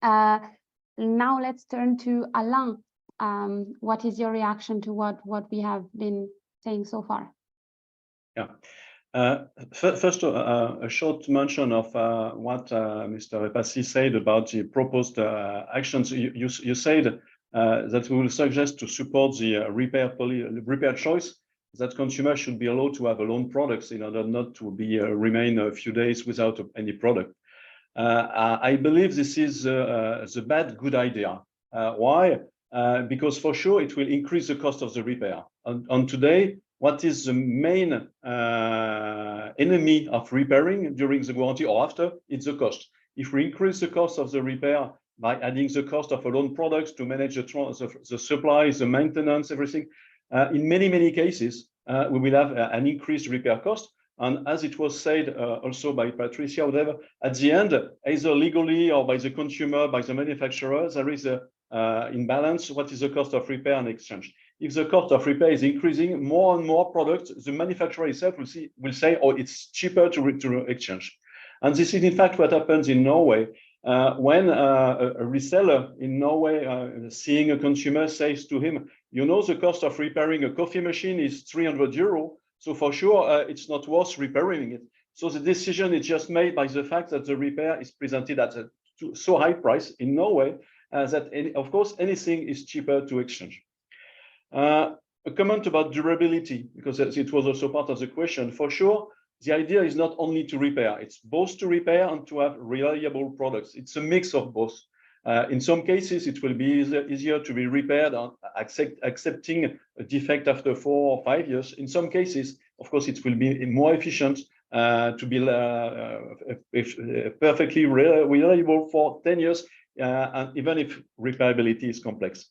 Now let's turn to Alain. What is your reaction to what we have been saying so far? Yeah. First, a short mention of what Mr. Repassi said about the proposed actions. You said that we will suggest to support the repair choice, that consumers should be allowed to have a loan products in order not to remain a few days without any product. I believe this is the good idea. Why? Because for sure it will increase the cost of the repair. And today, what is the main enemy of repairing during the warranty or after? It's the cost. If we increase the cost of the repair by adding the cost of a loan products to manage the supplies, the maintenance, everything, in many cases, we will have an increased repair cost. And as it was said also by Patricia, whatever, at the end, either legally or by the consumer, by the manufacturer, there is a imbalance. What is the cost of repair and exchange? If the cost of repair is increasing, more and more products, the manufacturer itself will say, oh, it's cheaper to exchange. And this is in fact what happens in Norway. When a reseller in Norway, seeing a consumer, says to him, you know, the cost of repairing a coffee machine is 300 euro. So for sure, it's not worth repairing it. So the decision is just made by the fact that the repair is presented at a so high price in Norway that, of course, anything is cheaper to exchange. A comment about durability, because it was also part of the question. For sure, the idea is not only to repair, it's both to repair and to have reliable products. It's a mix of both. In some cases, it will be easier to be repaired and accepting a defect after 4 or 5 years. In some cases, of course, it will be more efficient to be perfectly reliable for 10 years, and even if repairability is complex.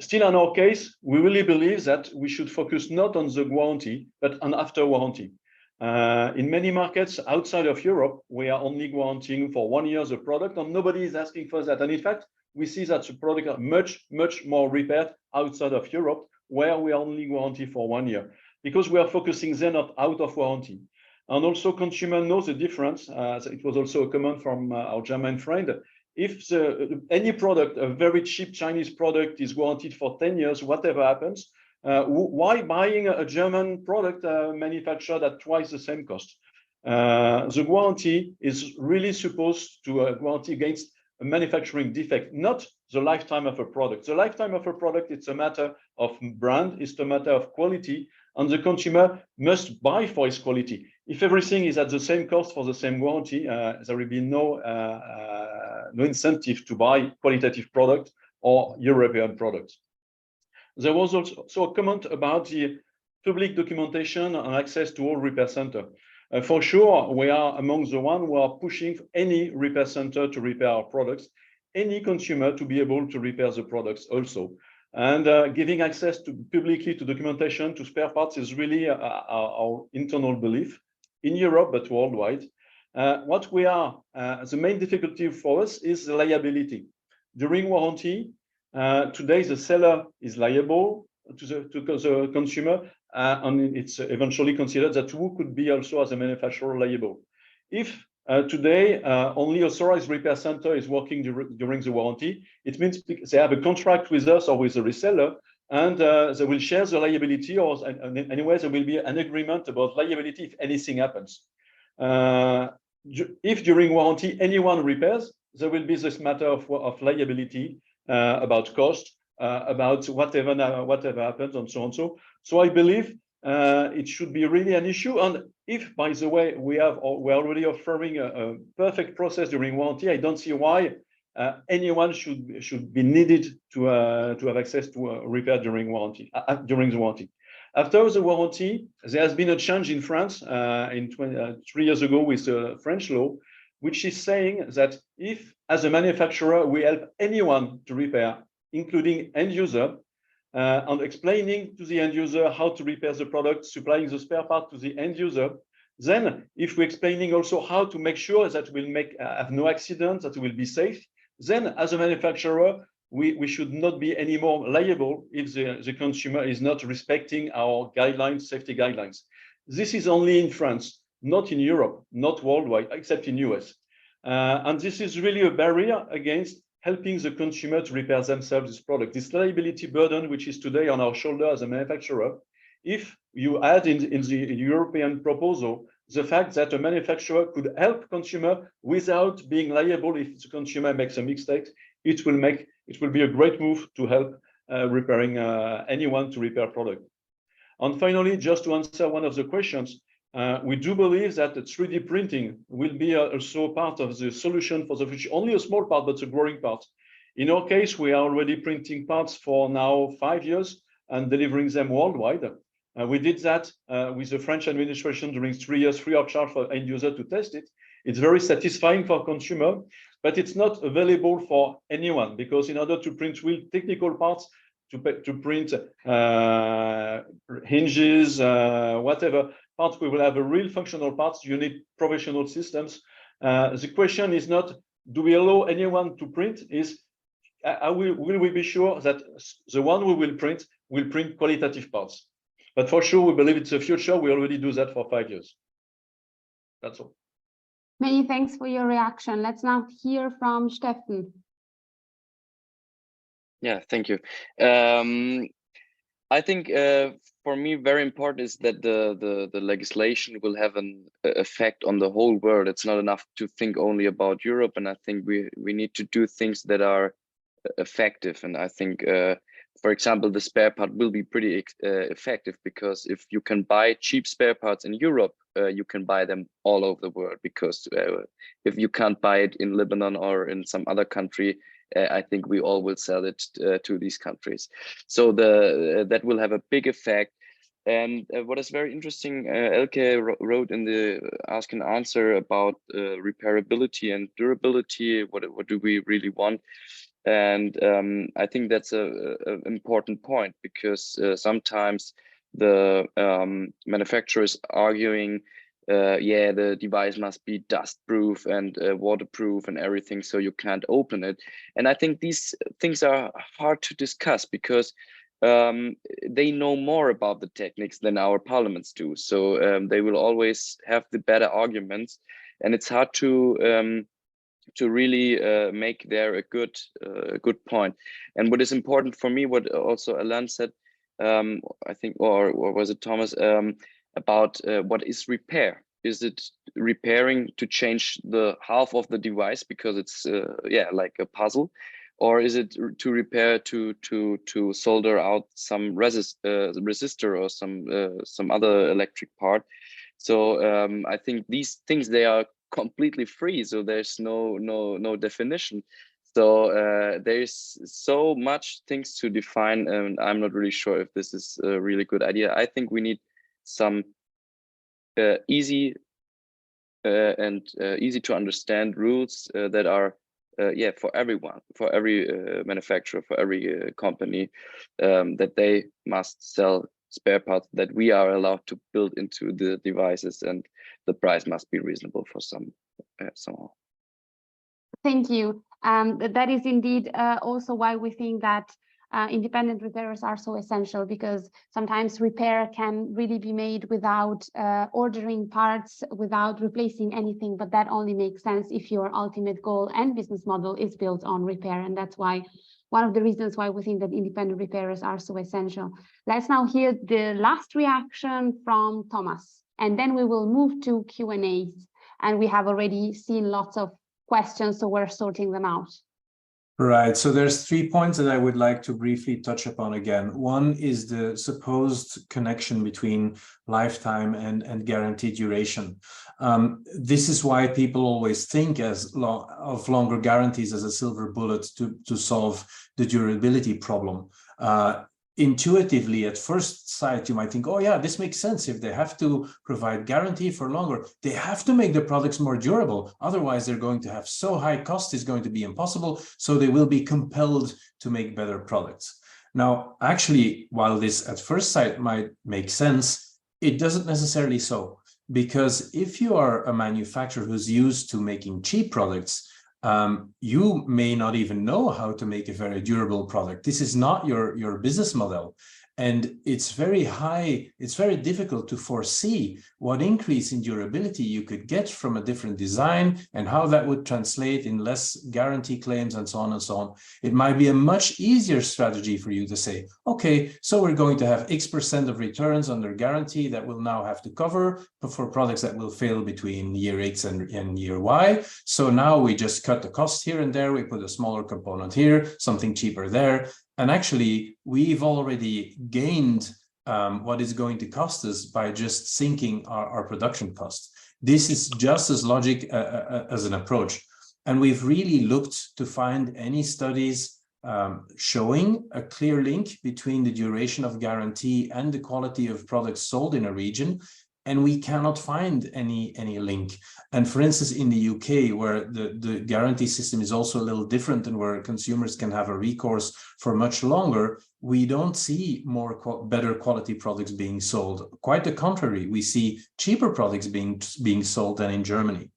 Still, in our case, we really believe that we should focus not on the warranty, but on after warranty. In many markets outside of Europe, we are only guaranteeing for 1 year the product, and nobody is asking for that. And in fact, we see that the product are much more repaired outside of Europe, where we only guarantee for 1 year, because we are focusing then out of warranty. And also consumer knows the difference. It was also a comment from our German friend. If any product, a very cheap Chinese product, is guaranteed for 10 years, whatever happens, why buying a German product manufactured at twice the same cost? The warranty is really supposed to guarantee against a manufacturing defect, not the lifetime of a product. The lifetime of a product, it's a matter of brand, it's a matter of quality, and the consumer must buy for its quality. If everything is at the same cost for the same warranty, there will be no incentive to buy qualitative products or European products. There was also a comment about the public documentation and access to all repair center. For sure, we are among the ones who are pushing any repair center to repair our products, any consumer to be able to repair the products also. And giving access to publicly to documentation, to spare parts is really our internal belief in Europe, but worldwide. What we are, the main difficulty for us is the liability. During warranty, today the seller is liable to the consumer, and it's eventually considered that who could be also as a manufacturer liable. If today only authorized repair center is working during the warranty, it means they have a contract with us or with the reseller, and they will share the liability, or anyway there will be an agreement about liability if anything happens. If during warranty anyone repairs, there will be this matter of liability about cost, about whatever happens, and so on. So I believe it should be really an issue. And if, by the way, we're already offering a perfect process during warranty, I don't see why anyone should be needed to have access to repair during the warranty. After the warranty, there has been a change in France 3 years ago with the French law, which is saying that if, as a manufacturer, we help anyone to repair, including end user, and explaining to the end user how to repair the product, supplying the spare part to the end user, then if we're explaining also how to make sure that we'll have no accidents, that will be safe, then as a manufacturer, we should not be any more liable if the consumer is not respecting our guidelines, safety guidelines. This is only in France, not in Europe, not worldwide, except in US. And this is really a barrier against helping the consumer to repair themselves this product. This liability burden, which is today on our shoulder as a manufacturer, if you add in the European proposal the fact that a manufacturer could help consumer without being liable if the consumer makes a mistake, it will be a great move to help repairing anyone to repair product. And finally, just to answer one of the questions, we do believe that the 3D printing will be also part of the solution for the future. Only a small part, but a growing part. In our case, we are already printing parts for now 5 years and delivering them worldwide. We did that with the French administration during 3 years, free of charge for end user to test it. It's very satisfying for consumer, but it's not available for anyone, because in order to print real technical parts, to print hinges, whatever parts, we will have a real functional parts, you need professional systems. The question is not, do we allow anyone to print? Is will we be sure that the one we will print qualitative parts? But for sure, we believe it's the future. We already do that for 5 years. That's all. Many thanks for your reaction. Let's now hear from Steffen. Yeah, thank you. I think for me, very important is that the legislation will have an effect on the whole world. It's not enough to think only about Europe, and I think we need to do things that are effective. And I think, for example, the spare part will be pretty effective, because if you can buy cheap spare parts in Europe, you can buy them all over the world. Because if you can't buy it in Lebanon or in some other country, I think we all will sell it to these countries. So that will have a big effect. And what is very interesting, Elke wrote in the ask and answer about repairability and durability. What do we really want? And I think that's an important point, because sometimes the manufacturers arguing yeah, the device must be dust proof and waterproof and everything, so you can't open it. And I think these things are hard to discuss because they know more about the techniques than our parliaments do. So they will always have the better arguments, and it's hard to really make there a good point. And what is important for me, what also Alain said, I think, or was it Thomas, about what is repair? Is it repairing to change the half of the device because it's yeah, like a puzzle, or is it to repair to solder out some resistor or some other electric part? So I think these things, they are completely free, so there's no definition. So there's so much things to define, and I'm not really sure if this is a really good idea. I think we need some easy and easy to understand rules that are yeah, for everyone, for every manufacturer, for every company, that they must sell spare parts that we are allowed to build into the devices, and the price must be reasonable for some somehow. Thank you. That is indeed also why we think that independent repairers are so essential, because sometimes repair can really be made without ordering parts, without replacing anything, but that only makes sense if your ultimate goal and business model is built on repair. And that's why one of the reasons why we think that independent repairers are so essential. Let's now hear the last reaction from Thomas, and then we will move to Q&As. And we have already seen lots of questions, so we're sorting them out. Right, so there's 3 points that I would like to briefly touch upon again. One is the supposed connection between lifetime and guaranteed duration. This is why people always think of longer guarantees as a silver bullet to solve the durability problem. Intuitively, at first sight, you might think, oh yeah, this makes sense. If they have to provide guarantee for longer, they have to make the products more durable. Otherwise, they're going to have so high cost, it's going to be impossible. So they will be compelled to make better products. Now, actually, while this at first sight might make sense, it doesn't necessarily so. Because if you are a manufacturer who's used to making cheap products, you may not even know how to make a very durable product. This is not your business model. And it's very difficult to foresee what increase in durability you could get from a different design and how that would translate in less guarantee claims and so on and so on. It might be a much easier strategy for you to say, okay, so we're going to have X% of returns under guarantee that we'll now have to cover for products that will fail between year X and year Y. So now we just cut the cost here and there. We put a smaller component here, something cheaper there. And actually, we've already gained what is going to cost us by just sinking our production cost. This is just as logic as an approach. And we've really looked to find any studies showing a clear link between the duration of guarantee and the quality of products sold in a region. And we cannot find any link. And for instance, in the UK, where the guarantee system is also a little different and where consumers can have a recourse for much longer, we don't see better quality products being sold. Quite the contrary, we see cheaper products being sold than in Germany.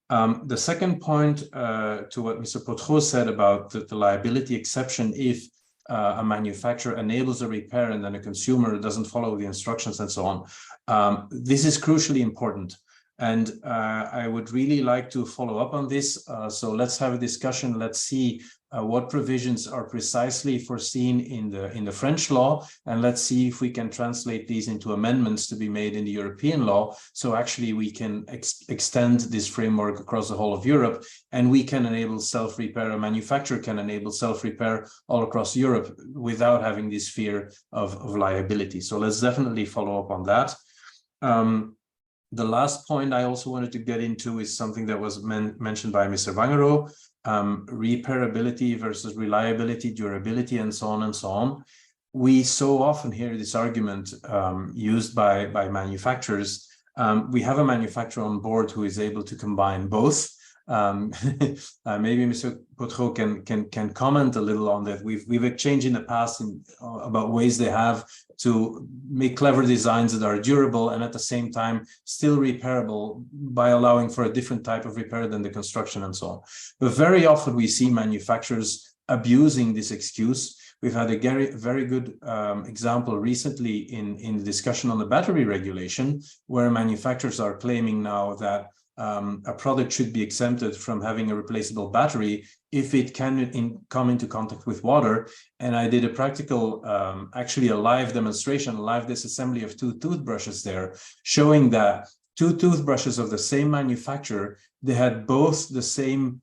The second point to what Mr. Potreau said about the liability exception, if a manufacturer enables a repair and then a consumer doesn't follow the instructions and so on. This is crucially important. And I would really like to follow up on this. So let's have a discussion. Let's see what provisions are precisely foreseen in the French law. And let's see if we can translate these into amendments to be made in the European law. So actually we can extend this framework across the whole of Europe, and we can enable self-repair. A manufacturer can enable self-repair all across Europe without having this fear of liability. So let's definitely follow up on that. The last point I also wanted to get into is something that was mentioned by Mr. Vangerow, repairability versus reliability, durability, and so on and so on. We so often hear this argument used by manufacturers. We have a manufacturer on board who is able to combine both. Maybe Mr. Potreau can comment a little on that. We've exchanged in the past about ways they have to make clever designs that are durable and at the same time still repairable by allowing for a different type of repair than the construction and so on. But very often we see manufacturers abusing this excuse. We've had a very good example recently in the discussion on the battery regulation, where manufacturers are claiming now that a product should be exempted from having a replaceable battery if it can come into contact with water. And I did a practical, actually a live demonstration, a live disassembly of 2 toothbrushes there, showing that 2 toothbrushes of the same manufacturer, they had both the same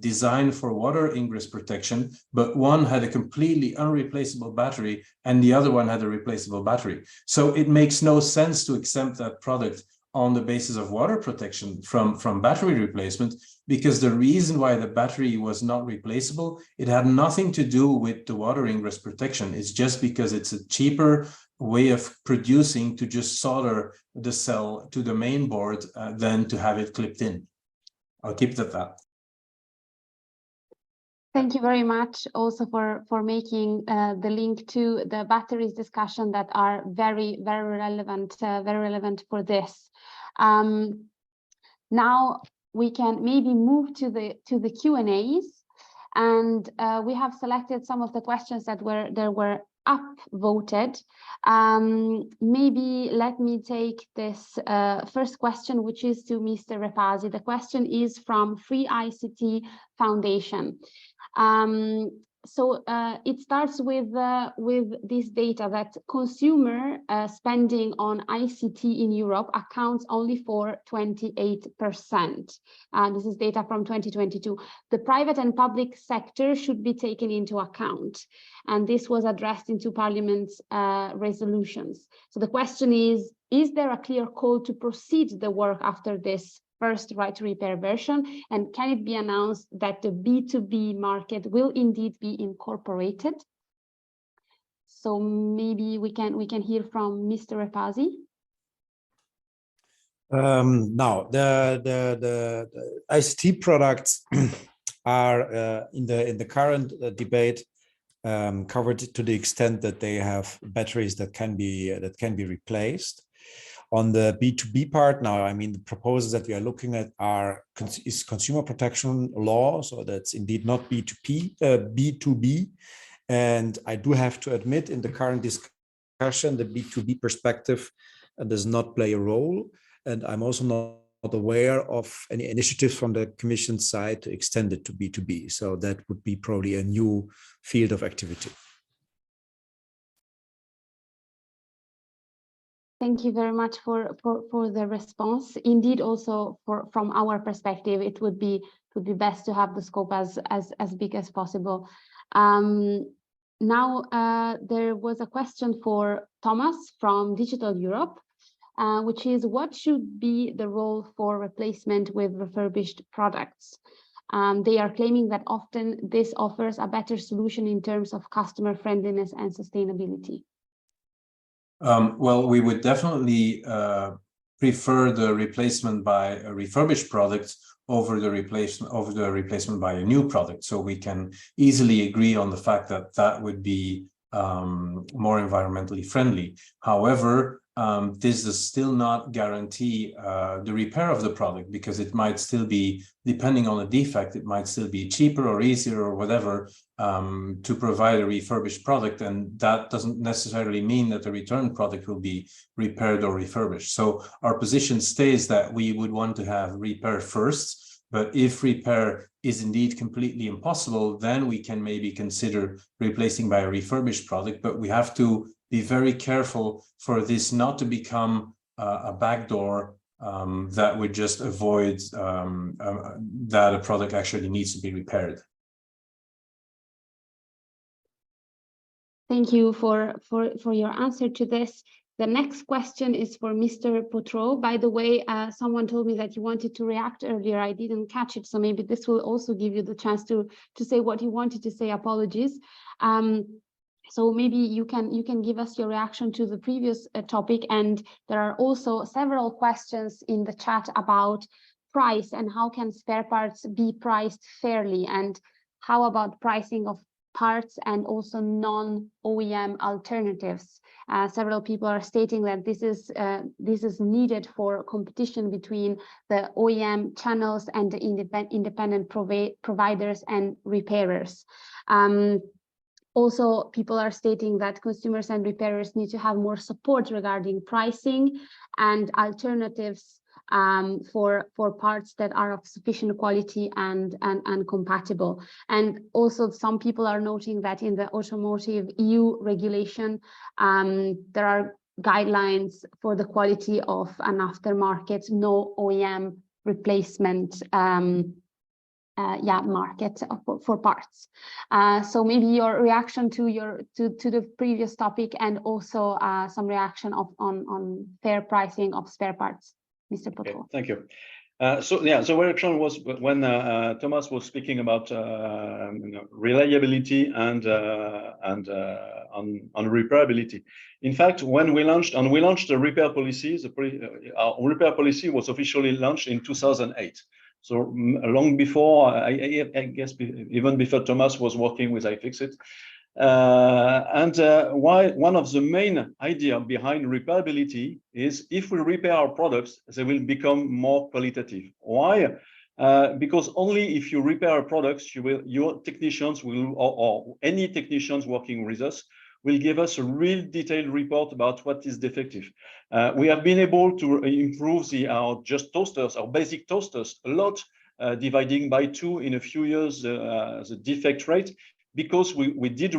design for water ingress protection, but one had a completely unreplaceable battery and the other one had a replaceable battery. So it makes no sense to exempt that product on the basis of water protection from battery replacement, because the reason why the battery was not replaceable, it had nothing to do with the water ingress protection. It's just because it's a cheaper way of producing to just solder the cell to the main board than to have it clipped in. I'll keep it at that. Thank you very much also for making the link to the batteries discussion that are very relevant for this. Now we can maybe move to the Q&As, and we have selected some of the questions that were upvoted. Maybe let me take this first question, which is to Mr. Repasi. The question is from Free ICT Foundation. So it starts with this data that consumer spending on ICT in Europe accounts only for 28%. This is data from 2022. The private and public sector should be taken into account. And this was addressed into Parliament's resolutions. So the question is there a clear call to proceed the work after this first right to repair version, and can it be announced that the B2B market will indeed be incorporated? So maybe we can hear from Mr. Repasi. Now the ICT products are in the current debate covered to the extent that they have batteries that can be replaced. On the B2B part now, I mean, the proposals that we are looking at is consumer protection law, so that's indeed not B2B. And I do have to admit, in the current discussion, the B2B perspective does not play a role. And I'm also not aware of any initiatives from the Commission side to extend it to B2B. So that would be probably a new field of activity. Thank you very much for the response. Indeed, also from our perspective, it would be best to have the scope as big as possible. Now there was a question for Thomas from Digital Europe, which is what should be the role for replacement with refurbished products? They are claiming that often this offers a better solution in terms of customer friendliness and sustainability. Well, we would definitely prefer the replacement by a refurbished product over the replacement by a new product. So we can easily agree on the fact that that would be more environmentally friendly. However, this does still not guarantee the repair of the product, because it might still be, depending on the defect, it might still be cheaper or easier or whatever to provide a refurbished product. And that doesn't necessarily mean that the return product will be repaired or refurbished. So our position stays that we would want to have repair first, but if repair is indeed completely impossible, then we can maybe consider replacing by a refurbished product, but we have to be very careful for this not to become a backdoor that would just avoid that a product actually needs to be repaired. Thank you for your answer to this. The next question is for Mr. Potreau. By the way, someone told me that you wanted to react earlier. I didn't catch it, so maybe this will also give you the chance to say what you wanted to say. Apologies. So maybe you can give us your reaction to the previous topic. And there are also several questions in the chat about price, and how can spare parts be priced fairly? And how about pricing of parts and also non-OEM alternatives? Several people are stating that this is needed for competition between the OEM channels and the independent providers and repairers. Also, people are stating that consumers and repairers need to have more support regarding pricing and alternatives for parts that are of sufficient quality and compatible. And also, some people are noting that in the automotive EU regulation, there are guidelines for the quality of an aftermarket, no OEM replacement market for parts. So maybe your reaction to the previous topic, and also some reaction on fair pricing of spare parts, Mr. Potro. Okay, thank you. So reaction was when Thomas was speaking about reliability and on repairability. In fact, when we launched the repair policy, our repair policy was officially launched in 2008. So long before, I guess, even before Thomas was working with iFixit. Why one of the main idea behind repairability is, if we repair our products, they will become more qualitative. Why? Because only if you repair our products, your technicians will, or any technicians working with us, will give us a real detailed report about what is defective. We have been able to improve our just toasters, our basic toasters, a lot, dividing by 2 in a few years the defect rate, because we did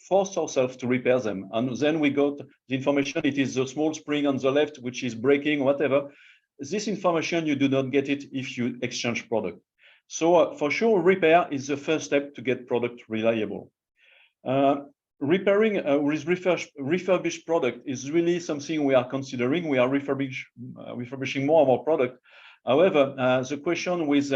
force ourselves to repair them. And then we got the information, it is the small spring on the left which is breaking, whatever. This information, you do not get it if you exchange product. So for sure, repair is the first step to get product reliable. Repairing with refurbished product is really something we are considering. We are refurbishing more of our product. However, the question with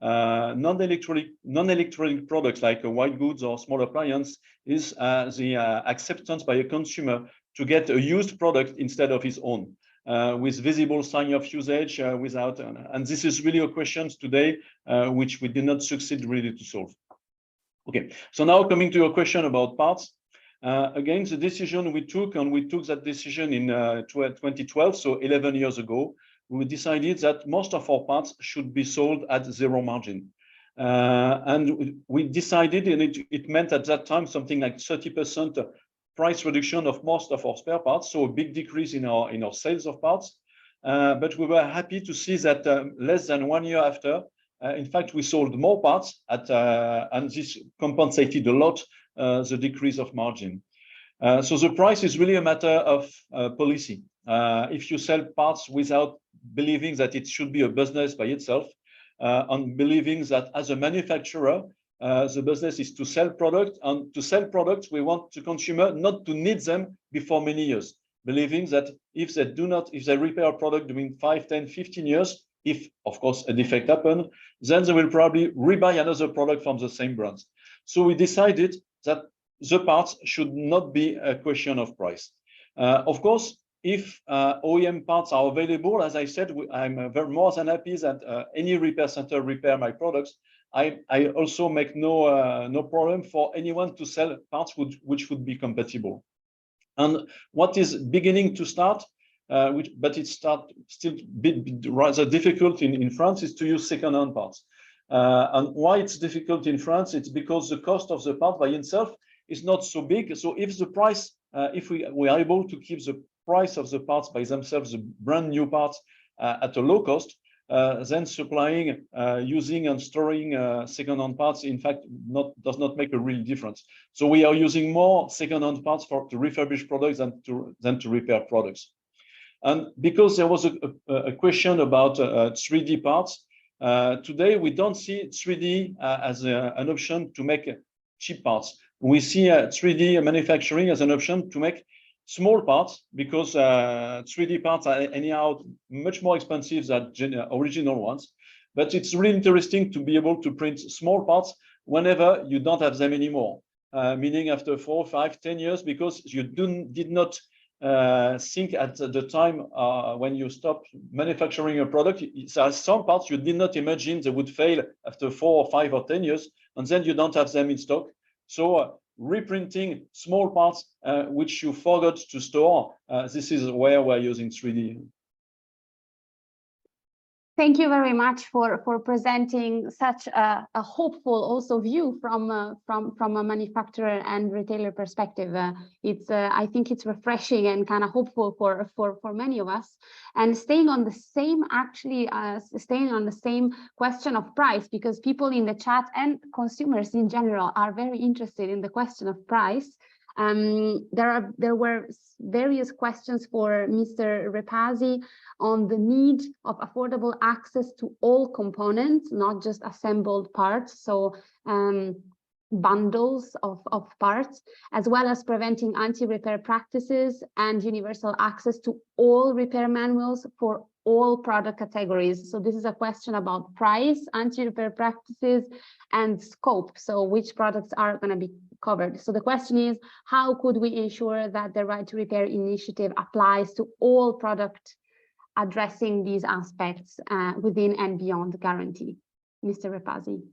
non-electronic products like white goods or small appliance is the acceptance by a consumer to get a used product instead of his own, with visible sign of usage, without. And this is really a question today which we did not succeed really to solve. Okay, so now coming to your question about parts. Again, the decision we took that decision in 2012, so 11 years ago, we decided that most of our parts should be sold at 0 margin. And we decided, and it meant at that time something like 30% price reduction of most of our spare parts, so a big decrease in our sales of parts. But we were happy to see that less than 1 year after, in fact, we sold more parts and this compensated a lot the decrease of margin. So the price is really a matter of policy. If you sell parts without believing that it should be a business by itself, and believing that as a manufacturer, the business is to sell product, and to sell products, we want the consumer not to need them before many years, believing that if they repair a product during 5, 10, 15 years, if of course a defect happens, then they will probably rebuy another product from the same brands. So we decided that the parts should not be a question of price. Of course, if OEM parts are available, as I said, I'm more than happy that any repair center repair my products. I also make no problem for anyone to sell parts which would be compatible. And what is beginning to start, but it still rather difficult in France, is to use second-hand parts. And why it's difficult in France? It's because the cost of the part by itself is not so big. So if the price, if we are able to keep the price of the parts by themselves, the brand new parts at a low cost, then supplying, using and storing second-hand parts, in fact, does not make a real difference. So we are using more second-hand parts to refurbish products than to repair products. And because there was a question about 3D parts, today we don't see 3D as an option to make cheap parts. We see 3D manufacturing as an option to make small parts, because 3D parts are anyhow much more expensive than original ones. But it's really interesting to be able to print small parts whenever you don't have them anymore, meaning after 4, 5, 10 years, because you did not think at the time when you stop manufacturing a product, there are some parts you did not imagine they would fail after 4 or 5 or 10 years, and then you don't have them in stock. So reprinting small parts which you forgot to store, this is where we're using 3D. Thank you very much for presenting such a hopeful also view from a manufacturer and retailer perspective. I think it's refreshing and kind of hopeful for many of us. And staying on the same question of price, because people in the chat and consumers in general are very interested in the question of price. There were various questions for Mr. Repasi on the need of affordable access to all components, not just assembled parts, so bundles of parts, as well as preventing anti-repair practices and universal access to all repair manuals for all product categories. So this is a question about price, anti-repair practices, and scope. So which products are going to be covered? So the question is, how could we ensure that the right to repair initiative applies to all product addressing these aspects within and beyond the guarantee? Mr. Repasi.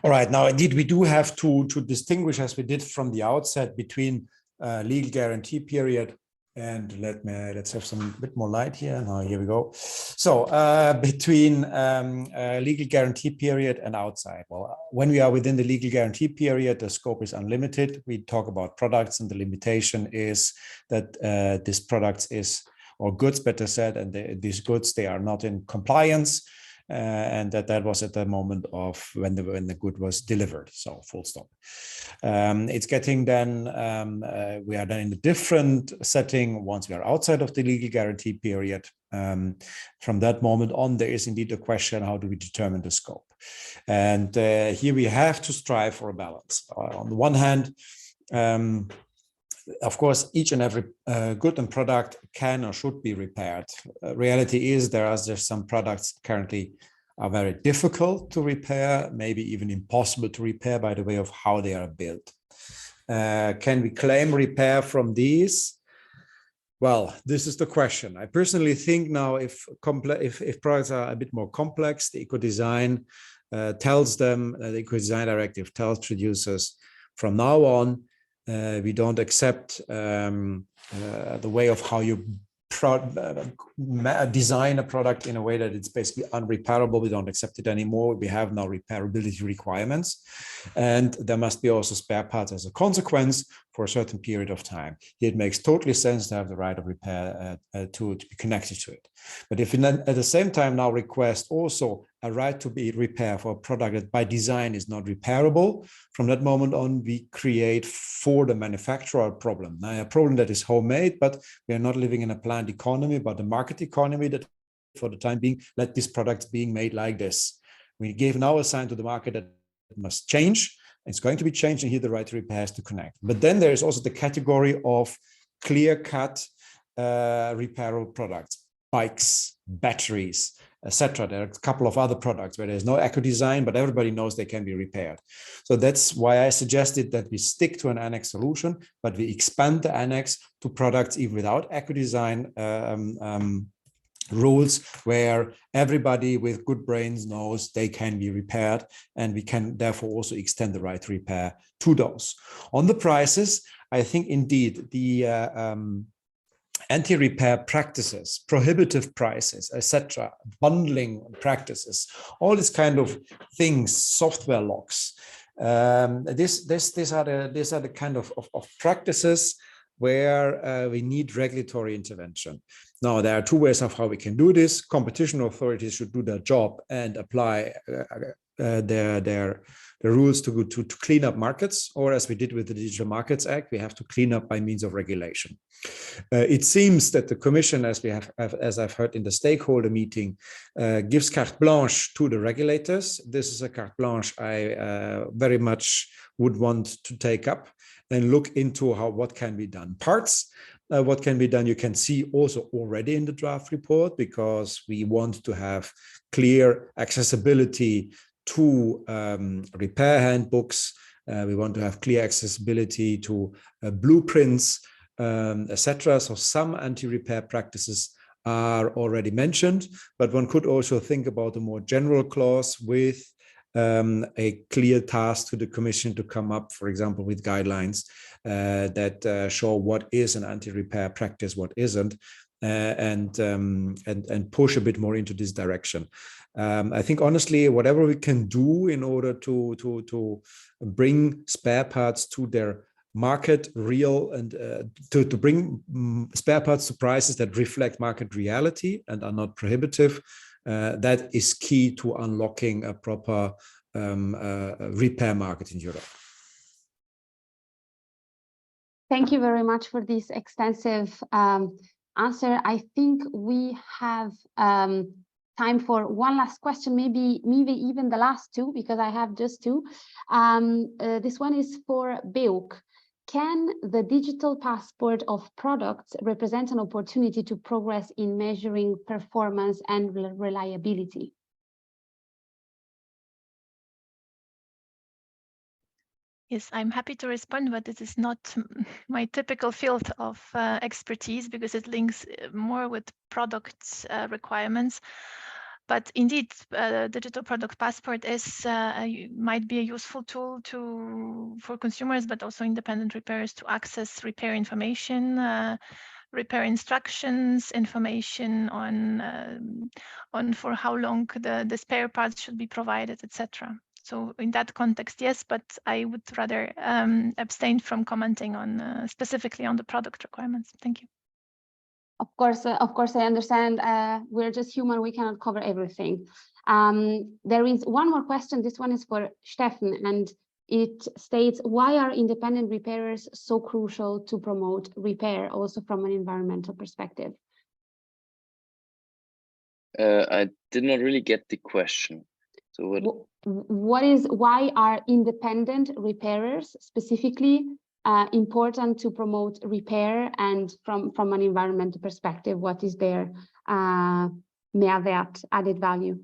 All right, now indeed we do have to distinguish, as we did from the outset, between legal guarantee period and let's have some bit more light here. Now here we go. So between legal guarantee period and outside. Well, when we are within the legal guarantee period, the scope is unlimited. We talk about products, and the limitation is that this products is, or goods better said, and these goods, they are not in compliance. And that was at the moment of when the good was delivered. So full stop. It's getting then, we are then in a different setting once we are outside of the legal guarantee period. From that moment on, there is indeed a question, how do we determine the scope? And here we have to strive for a balance. On the one hand, of course, each and every good and product can or should be repaired. Reality is there's some products currently are very difficult to repair, maybe even impossible to repair by the way of how they are built. Can we claim repair from these? Well, this is the question. I personally think now if products are a bit more complex, the eco-design tells them, the eco-design directive tells producers from now on, we don't accept the way of how you design a product in a way that it's basically unrepairable. We don't accept it anymore. We have now repairability requirements, and there must be also spare parts as a consequence for a certain period of time. It makes totally sense to have the right of repair to be connected to it. But if you at the same time now request also a right to be repaired for a product that by design is not repairable, from that moment on, we create for the manufacturer a problem. Now, a problem that is homemade, but we are not living in a planned economy, but a market economy that for the time being, let these products being made like this. We gave now a sign to the market that it must change. It's going to be changed, and here the right to repair has to connect. But then there is also the category of clear-cut repairable products, bikes, batteries, etc. There are a couple of other products where there's no eco-design, but everybody knows they can be repaired. So that's why I suggested that we stick to an annex solution, but we expand the annex to products even without eco-design rules, where everybody with good brains knows they can be repaired, and we can therefore also extend the right to repair to those. On the prices, I think indeed the anti-repair practices, prohibitive prices, etc., bundling practices, all these kind of things, software locks. These are the kind of practices where we need regulatory intervention. Now, there are two ways of how we can do this. Competition authorities should do their job and apply their rules to clean up markets, or as we did with the Digital Markets Act, we have to clean up by means of regulation. It seems that the Commission, as I've heard in the stakeholder meeting, gives carte blanche to the regulators. This is a carte blanche I very much would want to take up and look into what can be done. What can be done, you can see also already in the draft report, because we want to have clear accessibility to repair handbooks, We want to have clear accessibility to blueprints, etc. So some anti-repair practices are already mentioned, but one could also think about a more general clause with a clear task to the Commission to come up, for example, with guidelines that show what is an anti-repair practice, what isn't, and push a bit more into this direction. I think honestly, whatever we can do in order to bring spare parts to their market real and to bring spare parts to prices that reflect market reality and are not prohibitive, that is key to unlocking a proper repair market in Europe. Thank you very much for this extensive answer. I think we have time for one last question, maybe even the last two, because I have just two. This one is for Beuk. Can the digital passport of products represent an opportunity to progress in measuring performance and reliability? Yes, I'm happy to respond, but this is not my typical field of expertise because it links more with product requirements. But indeed, digital product passport is might be a useful tool for consumers, but also independent repairers to access repair information, repair instructions, information on for how long the spare parts should be provided, etc. So in that context, yes, but I would rather abstain from commenting on specifically on the product requirements. Thank you. Of course, I understand. We're just human. We cannot cover everything. There is one more question. This one is for Steffen, and it states, why are independent repairers so crucial to promote repair, also from an environmental perspective? I did not really get the question. So why are independent repairers specifically important to promote repair, and from an environmental perspective, what is their Mehrwert, added value?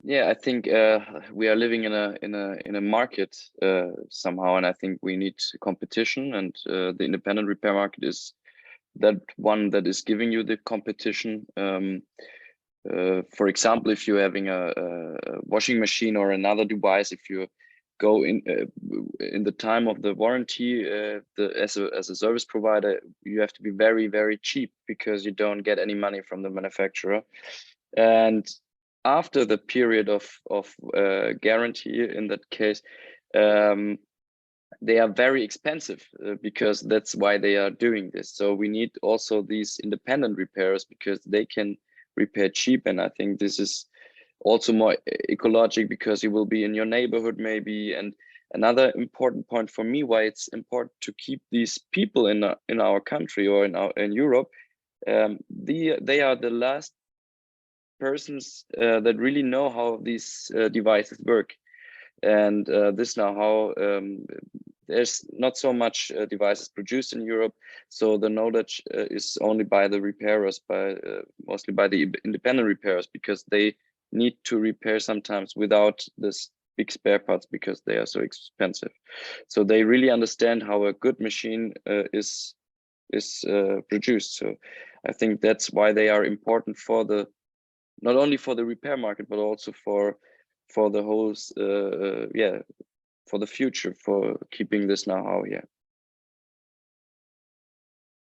Yeah, I think we are living in a market somehow, and I think we need competition, and the independent repair market is that one that is giving you the competition. For example, if you're having a washing machine or another device, if you go in the time of the warranty, as a service provider, you have to be very, very cheap because you don't get any money from the manufacturer. And after the period of guarantee, in that case, they are very expensive because that's why they are doing this. So we need also these independent repairers because they can repair cheap, and I think this is also more ecological because you will be in your neighborhood maybe. And another important point for me why it's important to keep these people in our country or in Europe, they are the last persons that really know how these devices work, and this know-how, there's not so much devices produced in Europe, so the knowledge is only by the repairers, mostly by the independent repairers, because they need to repair sometimes without this big spare parts because they are so expensive. So they really understand how a good machine is produced. So I think that's why they are important for not only for the repair market, but also for the whole for the future, for keeping this know-how here.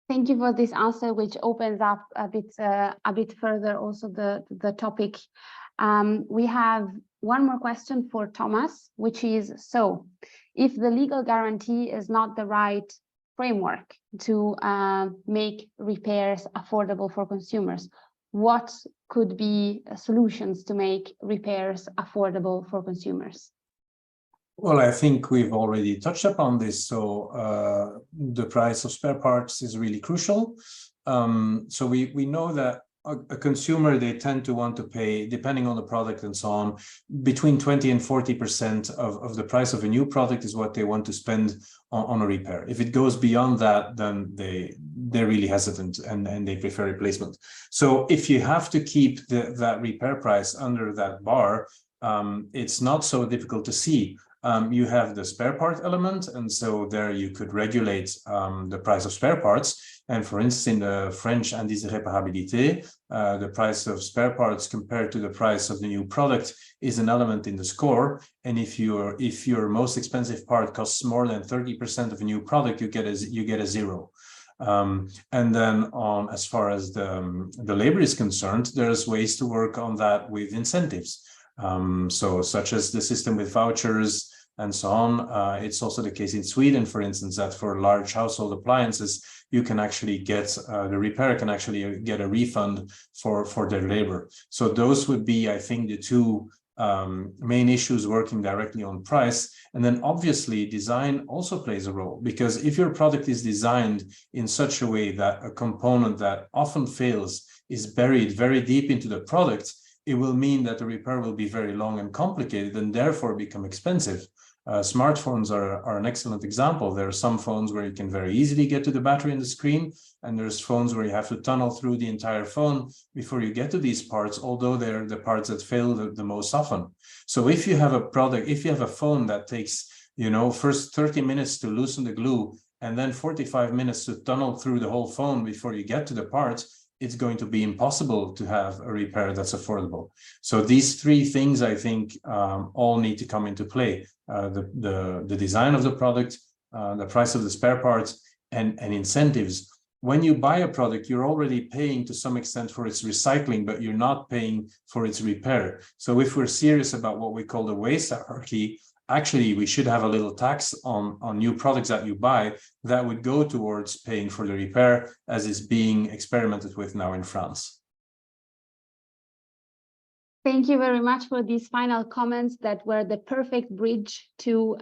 Thank you for this answer, which opens up a bit further also the topic. We have one more question for Thomas, which is, so if the legal guarantee is not the right framework to make repairs affordable for consumers, what could be solutions to make repairs affordable for consumers? Well, I think we've already touched upon this. So the price of spare parts is really crucial. So we know that a consumer, they tend to want to pay, depending on the product and so on, between 20 and 40% of the price of a new product is what they want to spend on a repair. If it goes beyond that, then they're really hesitant and they prefer replacement. So if you have to keep that repair price under that bar, it's not so difficult to see you have the spare part element, and so there you could regulate the price of spare parts. And for instance, in the French indice de réparabilité, the price of spare parts compared to the price of the new product is an element in the score. And if your most expensive part costs more than 30% of a new product, you get a 0. And then on as far as the labor is concerned, there's ways to work on that with incentives. So such as the system with vouchers and so on. It's also the case in Sweden, for instance, that for large household appliances, you can actually get, the repairer can actually get a refund for their labor. So those would be, I think, the two main issues working directly on price. And then obviously design also plays a role, because if your product is designed in such a way that a component that often fails is buried very deep into the product, it will mean that the repair will be very long and complicated and therefore become expensive. Smartphones are an excellent example. There are some phones where you can very easily get to the battery in the screen, and there's phones where you have to tunnel through the entire phone before you get to these parts, although they're the parts that fail the most often. So if you have a product, if you have a phone that takes, you know, first 30 minutes to loosen the glue and then 45 minutes to tunnel through the whole phone before you get to the parts, it's going to be impossible to have a repair that's affordable. So these three things, I think, all need to come into play. The design of the product, the price of the spare parts, and incentives. When you buy a product, you're already paying to some extent for its recycling, but you're not paying for its repair. So if we're serious about what we call the waste hierarchy, actually, we should have a little tax on new products that you buy that would go towards paying for the repair, as is being experimented with now in France. Thank you very much for these final comments that were the perfect bridge to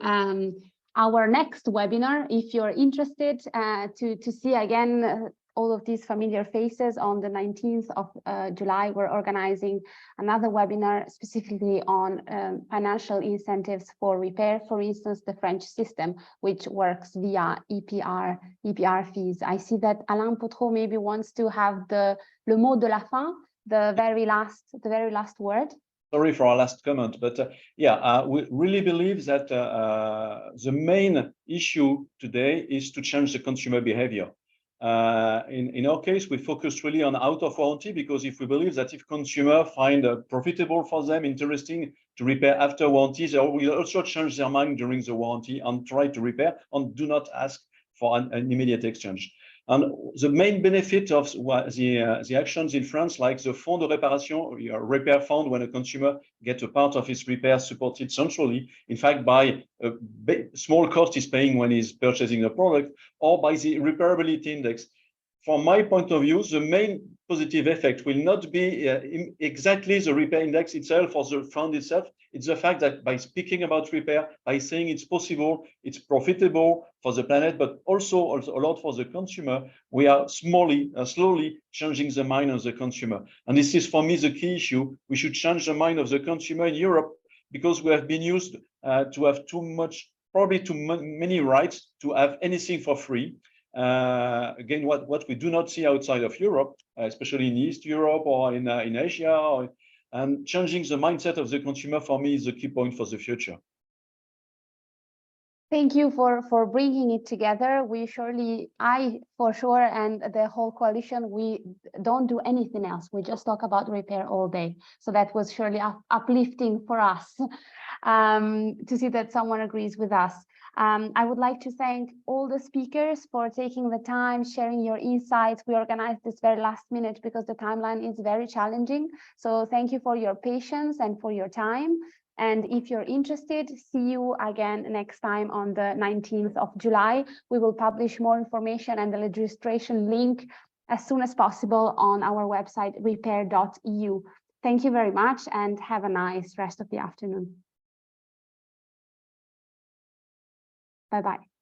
our next webinar. If you're interested to see again all of these familiar faces, on the 19th of July, we're organizing another webinar specifically on financial incentives for repair, for instance, the French system, which works via EPR fees. I see that Alain Potreau maybe wants to have le mot de la fin, the very last word. Sorry for our last comment, but we really believe that the main issue today is to change the consumer behavior. In our case, we focus really on out of warranty, because if we believe that if consumers find profitable for them, interesting to repair after warranty, they will also change their mind during the warranty and try to repair and do not ask for an immediate exchange. And the main benefit of the actions in France, like the fond de réparation, your repair fund, when a consumer gets a part of his repair supported centrally, in fact, by a small cost he's paying when he's purchasing a product, or by the repairability index. From my point of view, the main positive effect will not be exactly the repair index itself or the fund itself. It's the fact that by speaking about repair, by saying it's possible, it's profitable for the planet, but also a lot for the consumer, we are slowly changing the mind of the consumer. And this is, for me, the key issue. We should change the mind of the consumer in Europe, because we have been used to have probably too many rights to have anything for free. Again, what we do not see outside of Europe, especially in East Europe or in Asia, and changing the mindset of the consumer, for me, is the key point for the future. Thank you for bringing it together. I for sure, and the whole coalition, we don't do anything else. We just talk about repair all day. So that was surely uplifting for us to see that someone agrees with us. I would like to thank all the speakers for taking the time, sharing your insights. We organized this very last minute because the timeline is very challenging. So thank you for your patience and for your time. And if you're interested, see you again next time on the 19th of July. We will publish more information and the registration link as soon as possible on our website, repair.eu. Thank you very much and have a nice rest of the afternoon. Bye-bye.